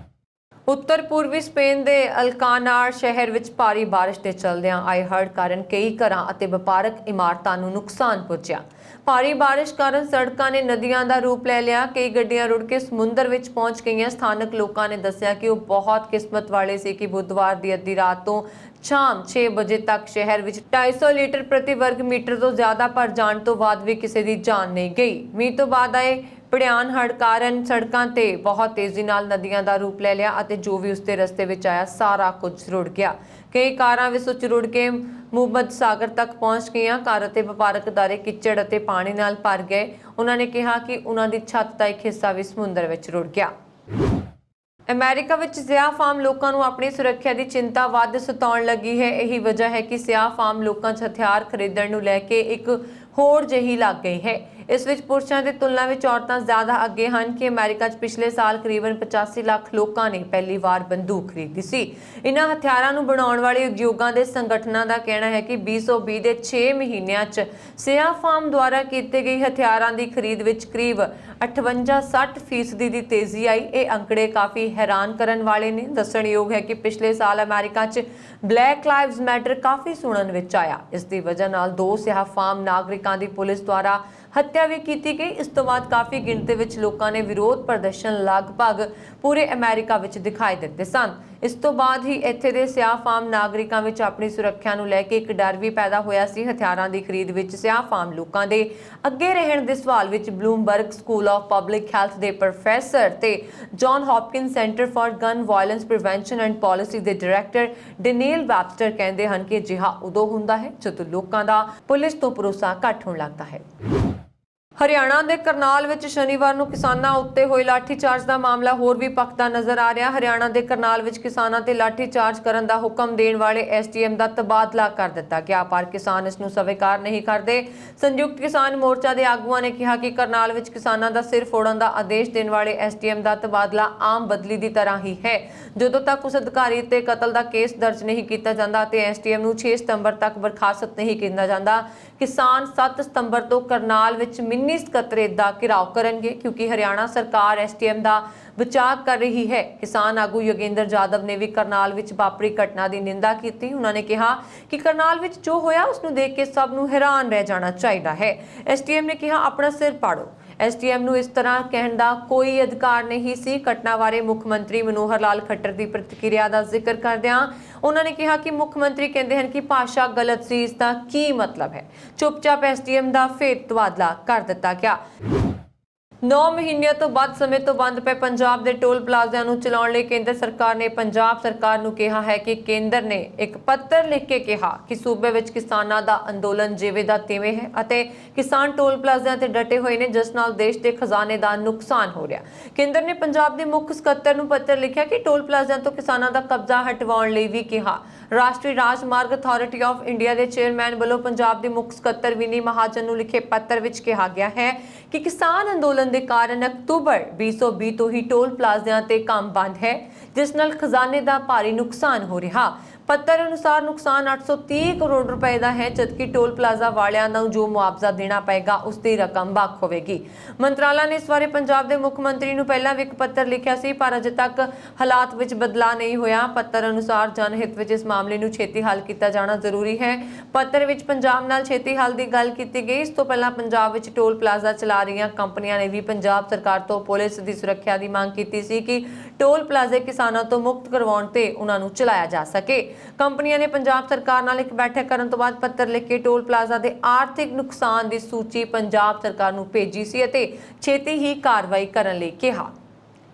ਉੱਤਰ ਪੂਰਬੀ ਸਪੇਨ ਦੇ ਅਲਕਾਨਾਰ ਸ਼ਹਿਰ ਵਿੱਚ ਭਾਰੀ ਬਾਰਿਸ਼ ਦੇ ਚਲਦਿਆਂ ਆਏ ਹੜ੍ਹ ਕਾਰਨ ਕਈ ਘਰਾਂ ਅਤੇ ਵਪਾਰਕ ਇਮਾਰਤਾਂ ਨੂੰ ਨੁਕਸਾਨ ਪਹੁੰਚਿਆ। ਭਾਰੀ ਬਾਰਿਸ਼ ਕਾਰਨ ਸੜਕਾਂ ਨੇ ਨਦੀਆਂ ਦਾ ਰੂਪ ਲੈ ਲਿਆ। ਕਈ ਗੱਡੀਆਂ ਰੁੜ ਕੇ ਸਮੁੰਦਰ ਵਿੱਚ ਪਹੁੰਚ ਗਈਆਂ। ਸਥਾਨਕ ਲੋਕਾਂ ਨੇ ਦੱਸਿਆ ਕਿ ਉਹ ਬਹੁਤ ਕਿਸਮਤ ਵਾਲੇ ਸੀ ਕਿ ਬੁੱਧਵਾਰ ਦੀ ਅੱਧੀ ਰਾਤ ਤੋਂ ਸ਼ਾਮ 6 ਵਜੇ ਤੱਕ ਸ਼ਹਿਰ ਵਿੱਚ 250 ਲੀਟਰ ਪ੍ਰਤੀ ਵਰਗ ਮੀਟਰ ਤੋਂ ਜ਼ਿਆਦਾ ਭਰ ਜਾਣ ਤੋਂ ਬਾਅਦ ਵੀ ਕਿਸੇ ਦੀ ਜਾਨ ਨਹੀਂ ਗਈ। ਮੀਂਹ ਤੋਂ ਬਾਅਦ ਆਏ ਭਿਆਨਕ ਹੜ੍ਹ ਕਾਰਨ ਸੜਕਾਂ ਤੇ ਬਹੁਤ ਤੇਜ਼ੀ ਨਾਲ ਨਦੀਆਂ ਦਾ ਰੂਪ ਲੈ ਲਿਆ ਅਤੇ ਜੋ ਵੀ ਉਸਦੇ ਰਸਤੇ ਵਿੱਚ ਆਇਆ ਸਾਰਾ ਕੁਝ ਰੁੜ ਗਿਆ। ਕਈ ਕਾਰਾਂ ਵਿੱਚ ਰੁੜ ਕੇ ਮੁਹੰਮਦ ਸਾਗਰ ਤੱਕ ਪਹੁੰਚ ਗਈਆਂ। ਘਰ ਅਤੇ ਵਪਾਰਕ ਅਦਾਰੇ ਕਿਚੜ ਅਤੇ ਪਾਣੀ ਨਾਲ ਭਰ ਗਏ। ਉਹਨਾਂ ਨੇ ਕਿਹਾ ਕਿ ਉਹਨਾਂ ਦੀ ਛੱਤ ਦਾ ਇੱਕ ਹਿੱਸਾ ਵੀ ਸਮੁੰਦਰ ਵਿੱਚ ਰੁੜ ਗਿਆ। ਅਮਰੀਕਾ ਵਿੱਚ ਸਿਆਹ ਫਾਰਮ ਲੋਕਾਂ ਨੂੰ ਆਪਣੀ ਸੁਰੱਖਿਆ ਦੀ ਚਿੰਤਾ ਵੱਧ ਸਤਾਉਣ ਲੱਗੀ ਹੈ। ਇਹੀ ਵਜ੍ਹਾ ਹੈ ਕਿ ਸਿਆਹ ਫਾਰਮ ਲੋਕਾਂ 'ਚ ਹਥਿਆਰ ਖਰੀਦਣ ਨੂੰ ਲੈ ਕੇ ਇੱਕ ਹੋੜ ਜਿਹੀ ਲੱਗ ਗਈ ਹੈ। ਇਸ ਵਿੱਚ ਪੁਰਸ਼ਾਂ ਦੀ ਤੁਲਨਾ ਵਿੱਚ ਔਰਤਾਂ ਜ਼ਿਆਦਾ ਅੱਗੇ ਹਨ ਕਿ ਅਮਰੀਕਾ 'ਚ ਪਿਛਲੇ ਸਾਲ ਕਰੀਬਨ 85 ਲੱਖ ਲੋਕਾਂ ਨੇ ਪਹਿਲੀ ਵਾਰ ਬੰਦੂਕ ਖਰੀਦੀ ਸੀ। ਇਹਨਾਂ ਹਥਿਆਰਾਂ ਨੂੰ ਬਣਾਉਣ ਵਾਲੇ ਉਦਯੋਗਾਂ ਦੇ ਸੰਗਠਨਾਂ ਦਾ ਕਹਿਣਾ ਹੈ ਕਿ 2020 ਦੇ 6 ਮਹੀਨਿਆਂ 'ਚ ਸਿਆਹ ਫਾਰਮ ਦੁਆਰਾ ਕੀਤੇ ਗਏ ਹਥਿਆਰਾਂ ਦੀ ਖਰੀਦ ਵਿੱਚ ਕਰੀਬ 58-60% ਦੀ ਤੇਜ਼ੀ ਆਈ। ਇਹ ਅੰਕੜੇ ਕਾਫੀ ਹੈਰਾਨ ਕਰਨ ਵਾਲੇ ਨੇ। ਦੱਸਣਯੋਗ ਹੈ ਕਿ ਪਿਛਲੇ ਸਾਲ ਅਮਰੀਕਾ 'ਚ ਬਲੈਕ ਲਾਈਵਜ਼ ਮੈਟਰ ਕਾਫੀ ਸੁਣਨ ਵਿੱਚ ਆਇਆ। ਇਸ ਦੀ ਵਜ੍ਹਾ ਨਾਲ 2 ਸਿਆਹ ਫਾਰਮ ਨਾਗਰਿਕਾਂ ਦੀ ਪੁਲਿਸ ਦੁਆਰਾ ਹੱਤਿਆ ਵੀ ਕੀਤੀ ਗਈ। ਇਸ ਤੋਂ ਬਾਅਦ ਕਾਫੀ ਗਿਣਤੀ ਵਿੱਚ ਲੋਕਾਂ ਨੇ ਵਿਰੋਧ ਪ੍ਰਦਰਸ਼ਨ ਲਗਭਗ ਪੂਰੇ ਅਮਰੀਕਾ ਵਿੱਚ ਦਿਖਾਈ ਦਿੱਤੇ ਸਨ। ਇਸ ਤੋਂ ਬਾਅਦ ਹੀ ਇੱਥੇ ਦੇ ਸਿਆਹ ਫਾਰਮ ਨਾਗਰਿਕਾਂ ਵਿੱਚ ਆਪਣੀ ਸੁਰੱਖਿਆ ਨੂੰ ਲੈ ਕੇ ਇੱਕ ਡਰ ਵੀ ਪੈਦਾ ਹੋਇਆ ਸੀ। ਹਥਿਆਰਾਂ ਦੀ ਖਰੀਦ ਵਿੱਚ ਸਿਆਹ ਫਾਰਮ ਲੋਕਾਂ ਦੇ ਅੱਗੇ ਰਹਿਣ ਦੇ ਸਵਾਲ ਵਿੱਚ Bloomberg School of Public Health ਦੇ ਪ੍ਰੋਫੈਸਰ ਤੇ Johns Hopkins Center for Gun Violence Prevention and Policy ਦੇ ਡਾਇਰੈਕਟਰ ਡੈਨੀਅਲ ਵੈਬਸਟਰ ਕਹਿੰਦੇ ਹਨ ਕਿ ਅਜਿਹਾ ਉਦੋਂ ਹੁੰਦਾ ਹੈ ਜਦੋਂ ਲੋਕਾਂ ਦਾ ਪੁਲਿਸ ਤੋਂ ਭਰੋਸਾ ਘੱਟ ਹੋਣ ਲੱਗਦਾ ਹੈ। ਹਰਿਆਣਾ ਦੇ ਕਰਨਾਲ ਵਿੱਚ ਸ਼ਨੀਵਾਰ ਨੂੰ ਕਿਸਾਨਾਂ ਉੱਤੇ ਹੋਏ ਲਾਠੀਚਾਰਜ ਦਾ ਮਾਮਲਾ ਹੋਰ ਵੀ ਭਖਦਾ ਨਜ਼ਰ ਆ ਰਿਹਾ। ਹਰਿਆਣਾ ਦੇ ਕਰਨਾਲ ਵਿੱਚ ਕਿਸਾਨਾਂ ਤੇ ਲਾਠੀਚਾਰਜ ਕਰਨ ਦਾ ਹੁਕਮ ਦੇਣ ਵਾਲੇ ਐਸਡੀਐਮ ਦਾ ਤਬਾਦਲਾ ਕਰ ਦਿੱਤਾ ਗਿਆ, ਪਰ ਕਿਸਾਨ ਇਸ ਨੂੰ ਸਵੀਕਾਰ ਨਹੀਂ ਕਰਦੇ। ਸੰਯੁਕਤ ਕਿਸਾਨ ਮੋਰਚਾ ਦੇ ਆਗੂਆਂ ਨੇ ਕਿਹਾ ਕਿ ਕਰਨਾਲ ਵਿੱਚ ਕਿਸਾਨਾਂ ਦਾ ਸਿਰ ਫੋੜਨ ਦਾ ਆਦੇਸ਼ ਦੇਣ ਵਾਲੇ ਐਸਡੀਐਮ ਦਾ ਤਬਾਦਲਾ ਆਮ ਬਦਲੀ ਦੀ ਤਰ੍ਹਾਂ ਹੀ ਹੈ। ਜਦੋਂ ਤੱਕ ਉਸ ਅਧਿਕਾਰੀ ਤੇ ਕਤਲ ਦਾ ਕੇਸ ਦਰਜ ਨਹੀਂ ਕੀਤਾ ਜਾਂਦਾ ਤੇ ਐਸਡੀਐਮ ਨੂੰ 6 ਸਤੰਬਰ ਤੱਕ ਬਰਖਾਸਤ ਨਹੀਂ ਕੀਤਾ ਜਾਂਦਾ, ਕਿਸਾਨ 7 ਸਤੰਬਰ ਤੋਂ ਕਰਨਾਲ ਵਿੱਚ ਮਿੰਨੀ ਸਕੱਤਰੇਤ ਦਾ ਘਿਰਾਓ ਕਰਨਗੇ, ਕਿਉਂਕਿ ਹਰਿਆਣਾ ਸਰਕਾਰ ਐਸਟੀਐਮ ਦਾ ਬਚਾਅ ਕਰ ਰਹੀ ਹੈ। ਕਿਸਾਨ ਆਗੂ ਯੋਗੇਂਦਰ ਜਾਦਵ ਨੇ ਵੀ ਕਰਨਾਲ ਵਿੱਚ ਵਾਪਰੀ ਘਟਨਾ ਦੀ ਨਿੰਦਾ ਕੀਤੀ। ਉਹਨਾਂ ਨੇ ਕਿਹਾ ਕਿ ਕਰਨਾਲ ਵਿੱਚ ਜੋ ਹੋਇਆ ਉਸ ਨੂੰ ਦੇਖ ਕੇ ਸਭ ਨੂੰ ਹੈਰਾਨ ਰਹਿ ਜਾਣਾ ਚਾਹੀਦਾ ਹੈ। ਐਸਟੀਐਮ ਨੇ ਕਿਹਾ ਆਪਣਾ ਸਿਰ ਪਾੜੋ। ਐਸਟੀਐਮ ਨੂੰ ਇਸ ਤਰ੍ਹਾਂ ਕਹਿਣ ਦਾ ਕੋਈ ਅਧਿਕਾਰ ਨਹੀਂ ਸੀ। ਘਟਨਾ ਬਾਰੇ ਮੁੱਖ ਮੰਤਰੀ ਮਨੋਹਰ ਲਾਲ ਖੱਟਰ ਦੀ ਪ੍ਰਤੀਕਿਰਿਆ ਦਾ ਜ਼ਿਕਰ ਕਰਦਿਆਂ ਉਹਨਾਂ ਨੇ ਕਿਹਾ ਕਿ ਮੁੱਖ ਮੰਤਰੀ ਕਹਿੰਦੇ ਹਨ ਕਿ ਭਾਸ਼ਾ ਗਲਤ ਸੀ, ਇਸ ਦਾ ਕੀ ਮਤਲਬ ਹੈ। ਚੁੱਪਚਾਪ ਐਸਟੀਐਮ ਦਾ ਫਿਰ ਤਬਾਦਲਾ ਕਰ ਦਿੱਤਾ ਗਿਆ। 9 ਮਹੀਨਿਆਂ ਤੋਂ ਵੱਧ ਸਮੇਂ ਤੋਂ ਬੰਦ ਪਏ ਪੰਜਾਬ ਦੇ ਟੋਲ ਪਲਾਜ਼ਿਆਂ ਨੂੰ ਚਲਾਉਣ ਲਈ ਕੇਂਦਰ ਸਰਕਾਰ ਨੇ ਪੰਜਾਬ ਸਰਕਾਰ ਨੂੰ ਕਿਹਾ ਹੈ ਕਿ ਕੇਂਦਰ ਨੇ ਇੱਕ ਪੱਤਰ ਲਿਖ ਕੇ ਕਿਹਾ ਕਿ ਸੂਬੇ ਵਿੱਚ ਕਿਸਾਨਾਂ ਦਾ ਅੰਦੋਲਨ ਜਿਵੇਂ ਦਾ ਤਿਵੇਂ ਹੈ ਅਤੇ ਕਿਸਾਨ ਟੋਲ ਪਲਾਜ਼ਿਆਂ ਤੇ ਡਟੇ ਹੋਏ ਨੇ, ਜਿਸ ਨਾਲ ਦੇਸ਼ ਦੇ ਖਜ਼ਾਨੇ ਦਾ ਨੁਕਸਾਨ ਹੋ ਰਿਹਾ। ਕੇਂਦਰ ਨੇ ਪੰਜਾਬ ਦੇ ਮੁੱਖ ਸਕੱਤਰ ਨੂੰ ਪੱਤਰ ਲਿਖਿਆ ਕਿ ਟੋਲ ਪਲਾਜ਼ਿਆਂ ਤੋਂ ਕਿਸਾਨਾਂ ਦਾ ਕਬਜ਼ਾ ਹਟਵਾਉਣ ਲਈ ਵੀ ਕਿਹਾ। ਰਾਸ਼ਟਰੀ ਰਾਜਮਾਰਗ ਅਥਾਰਟੀ ਆਫ ਇੰਡੀਆ ਦੇ ਚੇਅਰਮੈਨ ਵੱਲੋਂ ਪੰਜਾਬ ਦੇ ਮੁੱਖ ਸਕੱਤਰ ਵਿਨੀ ਮਹਾਜਨ ਨੂੰ ਲਿਖੇ ਪੱਤਰ ਵਿੱਚ ਕਿਹਾ ਗਿਆ ਹੈ ਕਿ ਕਿਸਾਨ ਅੰਦੋਲਨ ਦੇ ਕਾਰਨ ਅਕਤੂਬਰ 2020 ਤੋਂ ਹੀ ਟੋਲ ਪਲਾਜ਼ਿਆਂ ਤੇ ਕੰਮ ਬੰਦ ਹੈ, ਜਿਸ ਨਾਲ ਖਜ਼ਾਨੇ ਦਾ ਭਾਰੀ ਨੁਕਸਾਨ ਹੋ ਰਿਹਾ। ਪੱਤਰ ਅਨੁਸਾਰ ਨੁਕਸਾਨ 830 ਕਰੋੜ ਰੁਪਏ ਦਾ ਹੈ, ਜਦਕਿ ਟੋਲ ਪਲਾਜ਼ਾ ਵਾਲਿਆਂ ਨੂੰ ਜੋ ਮੁਆਵਜ਼ਾ ਦੇਣਾ ਪਏਗਾ ਉਸ ਦੀ ਰਕਮ ਵੱਖ ਹੋਵੇਗੀ। ਮੰਤਰਾਲਾ ਨੇ ਇਸ ਬਾਰੇ ਪੰਜਾਬ ਦੇ ਮੁੱਖ ਮੰਤਰੀ ਨੂੰ ਪਹਿਲਾਂ ਵੀ ਇੱਕ ਪੱਤਰ ਲਿਖਿਆ ਸੀ, ਪਰ ਅਜੇ ਤੱਕ ਹਾਲਾਤ ਵਿੱਚ ਬਦਲਾਅ ਨਹੀਂ ਹੋਇਆ। ਪੱਤਰ ਅਨੁਸਾਰ ਜਨਹਿਤ ਵਿੱਚ ਇਸ ਮਾਮਲੇ ਨੂੰ ਛੇਤੀ ਹੱਲ ਕੀਤਾ ਜਾਣਾ ਜ਼ਰੂਰੀ ਹੈ। ਪੱਤਰ ਵਿੱਚ ਪੰਜਾਬ ਨਾਲ ਛੇਤੀ ਹੱਲ ਦੀ ਗੱਲ ਕੀਤੀ ਗਈ। ਇਸ ਤੋਂ ਪਹਿਲਾਂ ਪੰਜਾਬ ਵਿੱਚ ਟੋਲ ਪਲਾਜ਼ਾ ਚਲਾ ਰਹੀਆਂ ਕੰਪਨੀਆਂ ਨੇ ਵੀ ਪੰਜਾਬ ਸਰਕਾਰ ਤੋਂ ਪੁਲਿਸ ਦੀ ਸੁਰੱਖਿਆ ਦੀ ਮੰਗ ਕੀਤੀ ਸੀ ਕਿ ਟੋਲ ਪਲਾਜ਼ੇ ਕਿਸਾਨਾਂ ਤੋਂ ਮੁਕਤ ਕਰਵਾਉਣ ਤੇ ਉਹਨਾਂ ਨੂੰ ਚਲਾਇਆ ਜਾ ਸਕੇ। ਕੰਪਨੀਆਂ ਨੇ ਪੰਜਾਬ ਸਰਕਾਰ ਨਾਲ ਇੱਕ ਬੈਠਕ ਕਰਨ ਤੋਂ ਬਾਅਦ ਪੱਤਰ ਲਿਖ ਕੇ ਟੋਲ ਪਲਾਜ਼ਾ ਦੇ ਆਰਥਿਕ ਨੁਕਸਾਨ ਦੀ ਸੂਚੀ ਪੰਜਾਬ ਸਰਕਾਰ ਨੂੰ ਭੇਜੀ ਸੀ ਅਤੇ ਛੇਤੀ ਹੀ ਕਾਰਵਾਈ ਕਰਨ ਲਈ ਕਿਹਾ।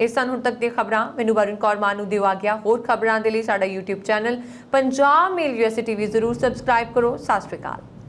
ਇਹ ਸਨ ਹੁਣ ਤੱਕ ਦੀਆਂ ਖਬਰਾਂ। ਮੈਨੂੰ ਵਰੁਣ ਕੌਰ ਮਾਨੂ ਦਿਵਾ ਗਿਆ। ਹੋਰ ਖਬਰਾਂ ਦੇ ਲਈ ਸਾਡਾ YouTube ਚੈਨਲ ਪੰਜਾਬ ਮੇਲ USA TV ਜ਼ਰੂਰ ਸਬਸਕ੍ਰਾਈਬ ਕਰੋ। ਸਤਿ ਸ਼੍ਰੀ ਅਕਾਲ।